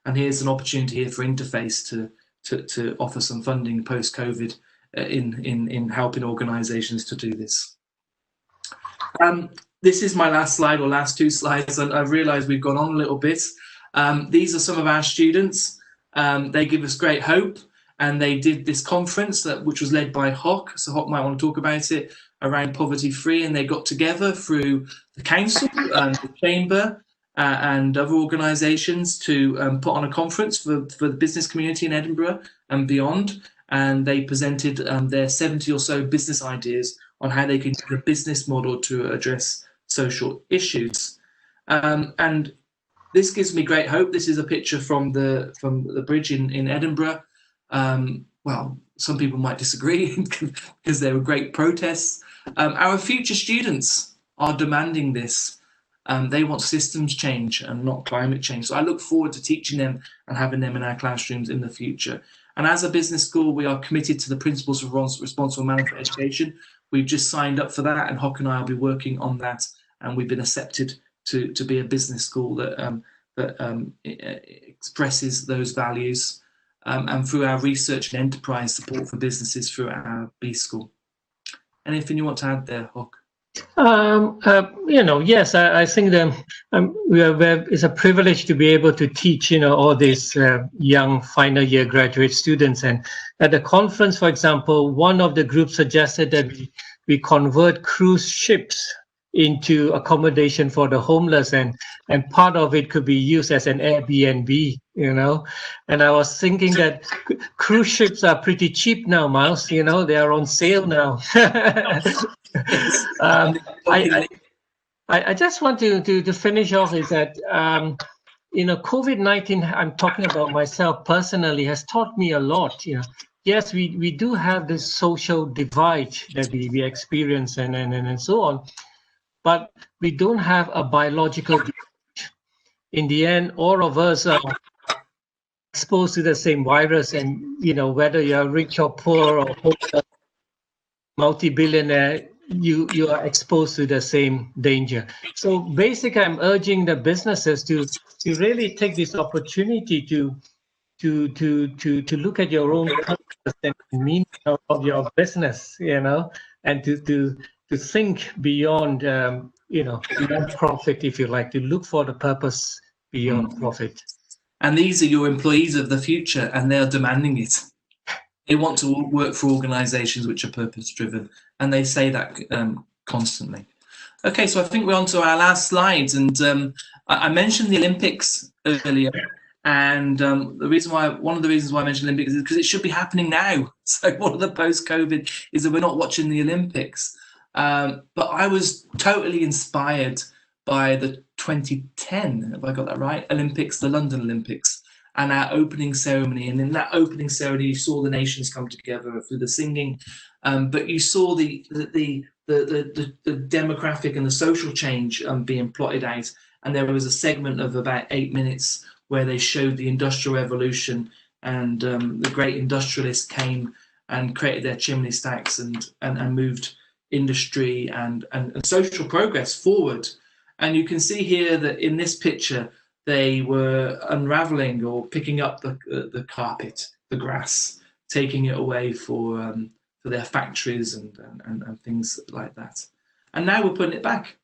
And here's an opportunity here for Interface to offer some funding post-COVID in helping organisations to do this. This is my last slide, or last two slides, and I've realised we've gone on a little bit. These are some of our students. They give us great hope, and they did this conference which was led by Hock. So Hock might want to talk about it, around poverty free, and they got together through the council and the chamber and other organisations to put on a conference for the business community in Edinburgh and beyond. And they presented their 70 or so business ideas on how they can use a business model to address social issues. And this gives me great hope. This is a picture from the bridge in Edinburgh. Well, some people might disagree because there were great protests. Our future students are demanding this. They want systems change and not climate change. So I look forward to teaching them and having them in our classrooms in the future. And as a business school, we are committed to the principles of responsible management education. We've just signed up for that, and Hock and I will be working on that. And we've been accepted to be a business school that expresses those values. And through our research and enterprise support for businesses through our B School. Anything you want to add there, Hock? Yes, I think it's a privilege to be able to teach, all these young final year graduate students. And at the conference, for example, one of the groups suggested that we convert cruise ships into accommodation for the homeless, and part of it could be used as an Airbnb, and I was thinking that cruise ships are pretty cheap now, Miles, they are on sale now. I just want to finish off is that COVID-19, I'm talking about myself personally, has taught me a lot. Yes, we do have this social divide that we experience and so on. But we don't have a biological divide. In the end, all of us are exposed to the same virus, and whether you're rich or poor or multi-billionaire, you are exposed to the same danger. So basically, I'm urging the businesses to really take this opportunity to look at your own purpose and meaning of your business, and to think beyond, beyond profit, if you like, to look for the purpose beyond profit. And these are your employees of the future, and they are demanding it. They want to work for organisations which are purpose-driven, and they say that constantly. Okay, so I think we're on to our last slides, and I mentioned the Olympics earlier, and one of the reasons why I mentioned Olympics is because it should be happening now. So one of the post-COVID is that we're not watching the Olympics. But I was totally inspired by the 2010, have I got that right, Olympics, the London Olympics, and our opening ceremony. And in that opening ceremony, you saw the nations come together through the singing, but you saw the demographic and the social change being plotted out. And there was a segment of about 8 minutes where they showed the Industrial Revolution, and the great industrialists came and created their chimney stacks and moved industry and social progress forward. And you can see here that in this picture, they were unraveling or picking up the carpet, the grass, taking it away for their factories and things like that. And now we're putting it back.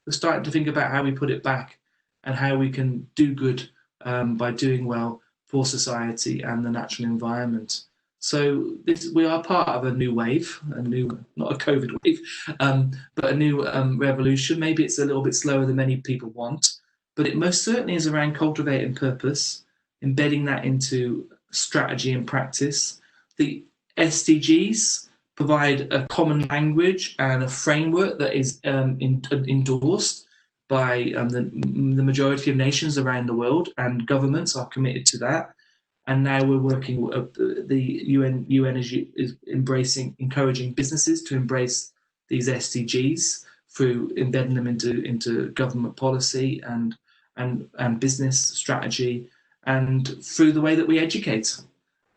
We're starting to think about how we put it back and how we can do good by doing well for society and the natural environment. So we are part of a new wave, not a COVID wave, but a new revolution. Maybe it's a little bit slower than many people want, but it most certainly is around cultivating purpose, embedding that into strategy and practice. The SDGs provide a common language and a framework that is endorsed by the majority of nations around the world, and governments are committed to that. And now we're working, the UN is encouraging businesses to embrace these SDGs through embedding them into government policy and business strategy, and through the way that we educate.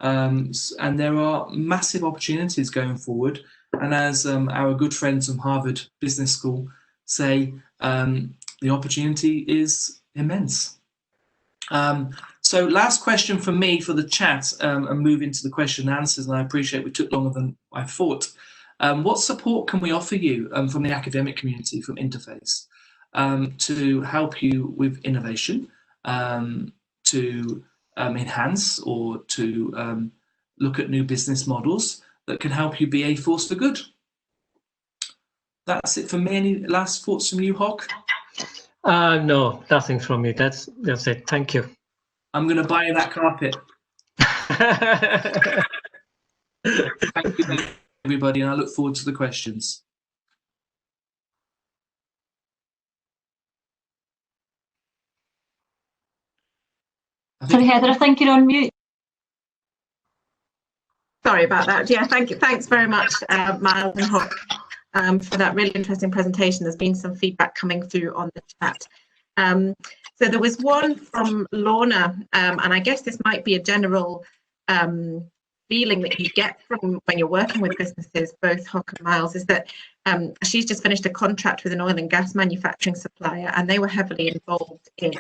And there are massive opportunities going forward. And as our good friends from Harvard Business School say, the opportunity is immense. So last question from me for the chat, and move into the question and answers, and I appreciate we took longer than I thought. What support can we offer you from the academic community, from Interface, to help you with innovation, to enhance or to look at new business models that can help you be a force for good? That's it for me. Any last thoughts from you, Hock? No, nothing from me. That's it. Thank you. I'm going to buy you that carpet. Thank you, everybody, and I look forward to the questions. Sorry, Heather, I think you're on mute. Sorry about that. Yeah, thank you. Thanks very much, Miles and Hock, for that really interesting presentation. There's been some feedback coming through on the chat. So there was one from Lorna, and I guess this might be a general feeling that you get from when you're working with businesses, both Hock and Miles, is that she's just finished a contract with an oil and gas manufacturing supplier, and they were heavily involved in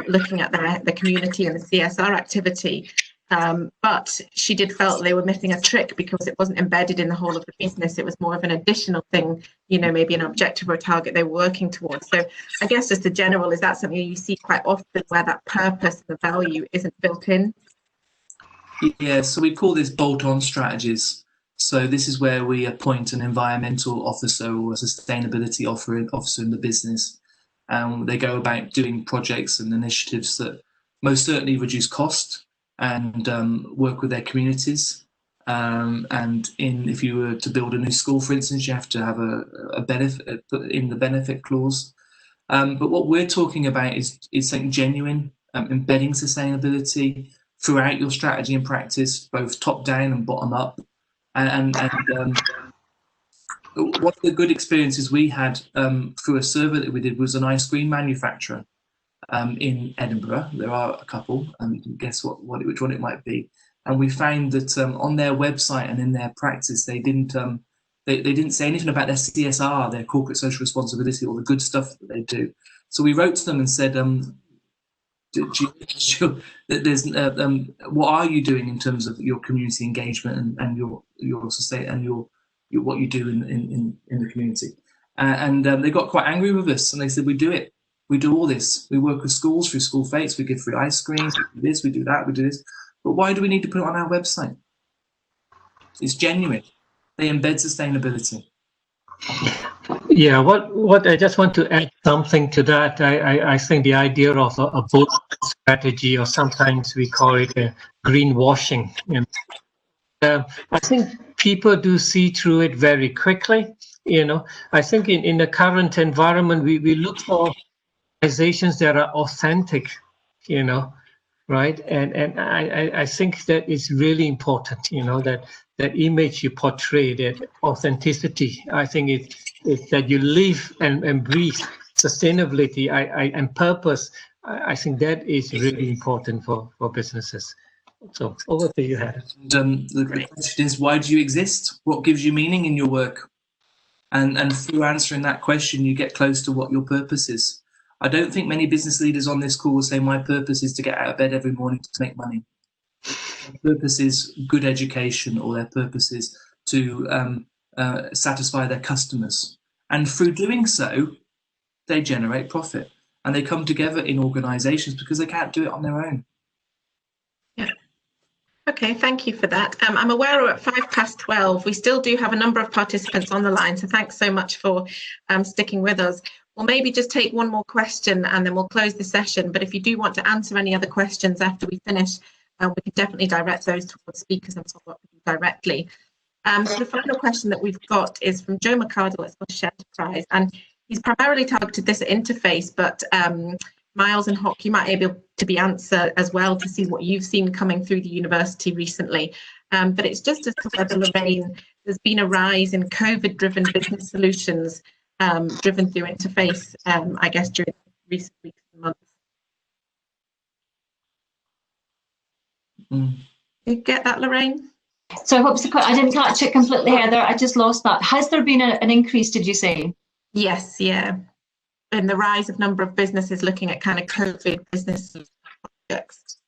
looking at the community and the CSR activity. But she did felt they were missing a trick because it wasn't embedded in the whole of the business. It was more of an additional thing, you know, maybe an objective or a target they were working towards. So I guess just a general, is that something you see quite often where that purpose and the value isn't built in? Yeah, so we call this bolt-on strategies. So this is where we appoint an environmental officer or a sustainability officer in the business. They go about doing projects and initiatives that most certainly reduce cost and work with their communities. And if you were to build a new school, for instance, you have to have a benefit in the benefit clause. But what we're talking about is something genuine, embedding sustainability throughout your strategy and practice, both top down and bottom up. And one of the good experiences we had through a survey that we did was an ice cream manufacturer in Edinburgh. There are a couple, and you can guess which one it might be. And we found that on their website and in their practice, they didn't say anything about their CSR, their corporate social responsibility, or the good stuff that they do. So we wrote to them and said, what are you doing in terms of your community engagement and your sustain and your what you do in the community? And they got quite angry with us, and they said, we do it. We do all this. We work with schools through school fates. We give free ice cream. We do this. We do that. We do this. But why do we need to put it on our website? It's genuine. They embed sustainability. Yeah, what I just want to add something to that. I think the idea of a bold strategy, or sometimes we call it a greenwashing. I think people do see through it very quickly. You know, I think in the current environment, we look for organizations that are authentic. You know, right? And I think that is really important. You know, that image you portray, that authenticity. I think it's that you live and breathe sustainability and purpose. I think that is really important for businesses. So over to you, Heather. The question is, why do you exist? What gives you meaning in your work? And through answering that question, you get close to what your purpose is. I don't think many business leaders on this call will say, my purpose is to get out of bed every morning to make money. Their purpose is good education, or their purpose is to satisfy their customers. And through doing so, they generate profit. And they come together in organizations because they can't do it on their own. Yeah. Okay, thank you for that. I'm aware we're at 12:05. We still do have a number of participants on the line, so thanks so much for sticking with us. We'll maybe just take one more question and then we'll close the session. But if you do want to answer any other questions after we finish, we can definitely direct those towards speakers and follow up with you directly. So the final question that we've got is from Joe McCardle at Scottish Enterprise, and he's primarily targeted this Interface, but Miles and Hock, you might be able to be answered as well to see what you've seen coming through the university recently. But it's just as to whether, Lorraine, there's been a rise in COVID-driven business solutions driven through Interface, I guess, during recent weeks and months. You get that, Lorraine? So I didn't catch it completely, Heather. I just lost that. Has there been an increase, did you say? Yes, yeah. And the rise of number of businesses looking at kind of COVID business projects?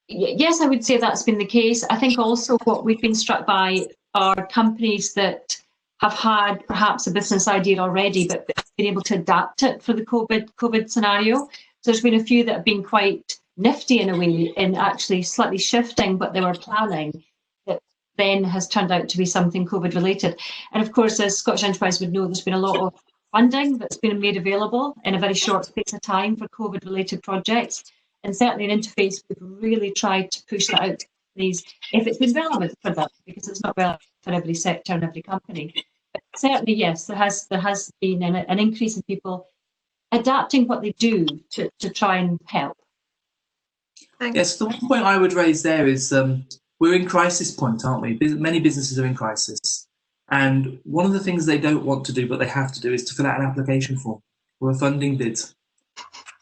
Yes, I would say that's been the case. I think also what we've been struck by are companies that have had perhaps a business idea already, but been able to adapt it for the COVID scenario. So there's been a few that have been quite nifty in a way in actually slightly shifting what they were planning that then has turned out to be something COVID related. And of course, as Scottish Enterprise would know, there's been a lot of funding that's been made available in a very short space of time for COVID related projects. And certainly in Interface, we've really tried to push that out to companies if it's been relevant for them, because it's not relevant for every sector and every company. But certainly, yes, there has been an increase in people adapting what they do to try and help. Thanks. Yes, the one point I would raise there is we're in crisis point, aren't we? Many businesses are in crisis. And one of the things they don't want to do, but they have to do, is to fill out an application form or a funding bid.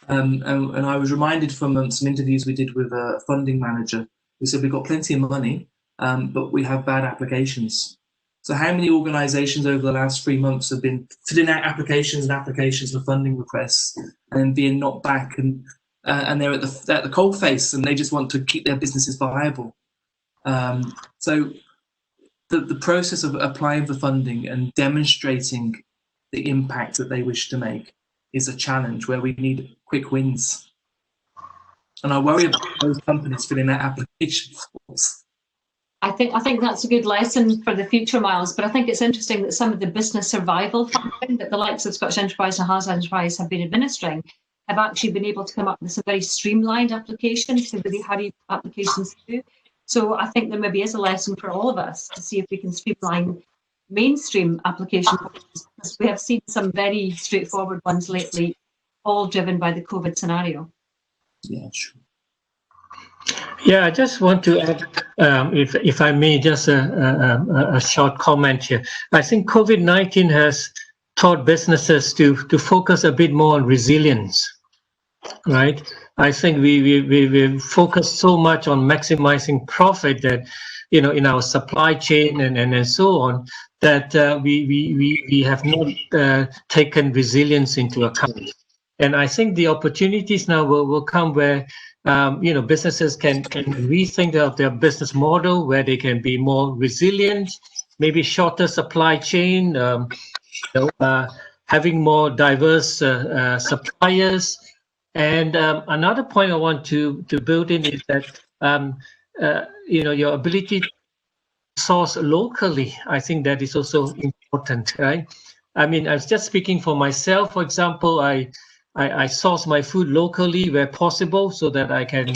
And I was reminded from some interviews we did with a funding manager who said we've got plenty of money, but we have bad applications. So how many organisations over the last 3 months have been filling out applications and applications for funding requests and being knocked back, and they're at the coalface and they just want to keep their businesses viable. So the process of applying for funding and demonstrating the impact that they wish to make is a challenge where we need quick wins. And I worry about those companies filling out application forms. I think that's a good lesson for the future, Miles. But I think it's interesting that some of the business survival funding that the likes of Scottish Enterprise and Haas Enterprise have been administering have actually been able to come up with some very streamlined applications to really hurry applications through. So I think there maybe is a lesson for all of us to see if we can streamline mainstream applications, because we have seen some very straightforward ones lately, all driven by the COVID scenario. Yeah, sure. Yeah, I just want to add, if I may, just a short comment here. I think COVID-19 has taught businesses to focus a bit more on resilience, right? I think we focused so much on maximizing profit that, in our supply chain and so on, that we have not taken resilience into account. And I think the opportunities now will come where businesses can rethink of their business model, where they can be more resilient, maybe shorter supply chain, having more diverse suppliers. And another point I want to build in is that your ability to source locally. I think that is also important, right? I mean, I was just speaking for myself. For example, I source my food locally where possible, so that I can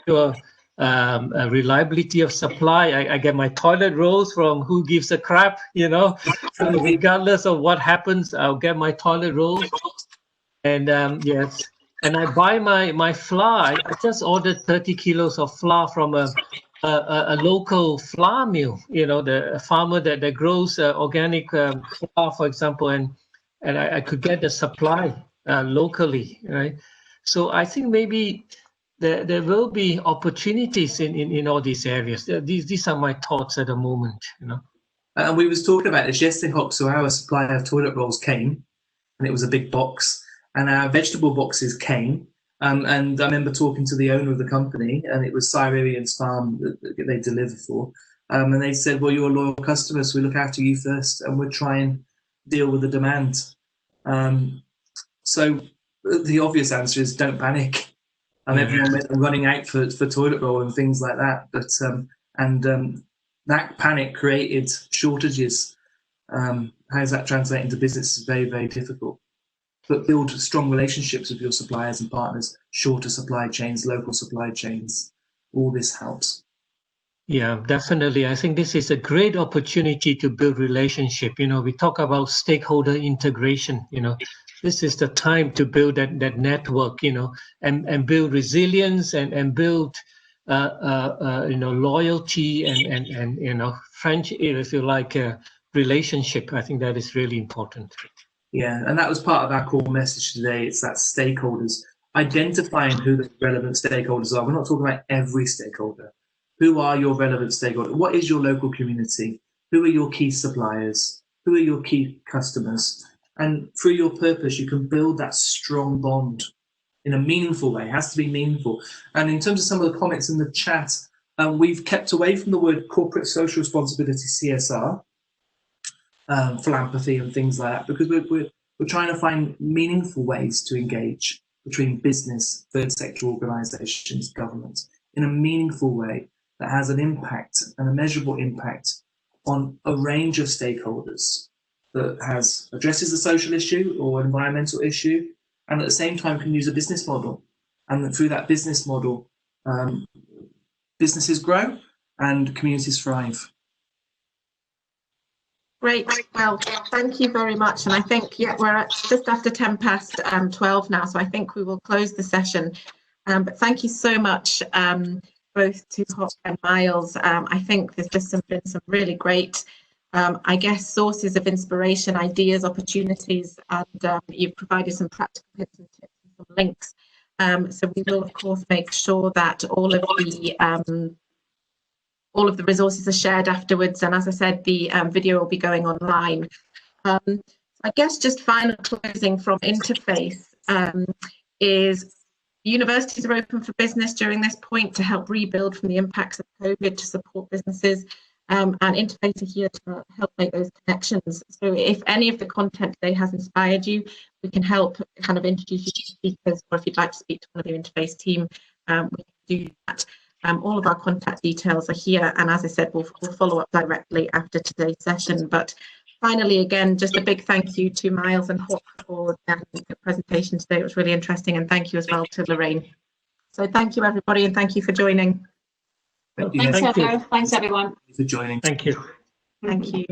ensure a reliability of supply. I get my toilet rolls from who gives a crap, regardless of what happens, I'll get my toilet rolls. And yes, and I buy my flour. I just ordered 30 kilos of flour from a local flour mill, the farmer that grows organic flour, for example, and I could get the supply locally, right? So I think maybe there will be opportunities in all these areas. These are my thoughts at the moment, And we was talking about this yesterday, Hock. So our supply of toilet rolls came, and it was a big box, and our vegetable boxes came. And I remember talking to the owner of the company, and it was Siberian's farm that they deliver for. And they said, well, you're a loyal customer, so we look after you first, and we'll try and deal with the demand. So the obvious answer is don't panic. Everyone went running out for toilet roll and things like that. But that panic created shortages. How does that translate into business is very, very difficult. But build strong relationships with your suppliers and partners, shorter supply chains, local supply chains. All this helps. Yeah, definitely. I think this is a great opportunity to build relationship. We talk about stakeholder integration. This is the time to build that network, and build resilience and build loyalty and friendship, if you like, relationship. I think that is really important. Yeah, and that was part of our core message today. It's that stakeholders, identifying who the relevant stakeholders are. We're not talking about every stakeholder. Who are your relevant stakeholders? What is your local community? Who are your key suppliers? Who are your key customers? And through your purpose, you can build that strong bond in a meaningful way. It has to be meaningful. And in terms of some of the comments in the chat, we've kept away from the word corporate social responsibility, CSR, philanthropy and things like that, because we're trying to find meaningful ways to engage between business, third sector organisations, government, in a meaningful way that has an impact and a measurable impact on a range of stakeholders, that addresses a social issue or environmental issue, and at the same time can use a business model. And that through that business model, businesses grow and communities thrive. Great. Well, thank you very much. And I think, we're at just after 10 past 12 now, so I think we will close the session. But thank you so much, both to Hock and Miles. I think there's just been some really great, I guess, sources of inspiration, ideas, opportunities, and you've provided some practical tips and tips and some links. So we will, of course, make sure that all of the resources are shared afterwards, and as I said, the video will be going online. I guess just final closing from Interface is universities are open for business during this point to help rebuild from the impacts of COVID, to support businesses, and Interface are here to help make those connections. So if any of the content today has inspired you, we can help kind of introduce you to speakers, or if you'd like to speak to one of the Interface team, we can do that. All of our contact details are here, and as I said, we'll follow up directly after today's session. But finally, again, just a big thank you to Miles and Hock for the presentation today. It was really interesting, and thank you as well to Lorraine. So thank you, everybody, and thank you for joining. Thank you. Thanks, Thank you. Heather. Thanks, everyone. For joining. Thank you. Thank you.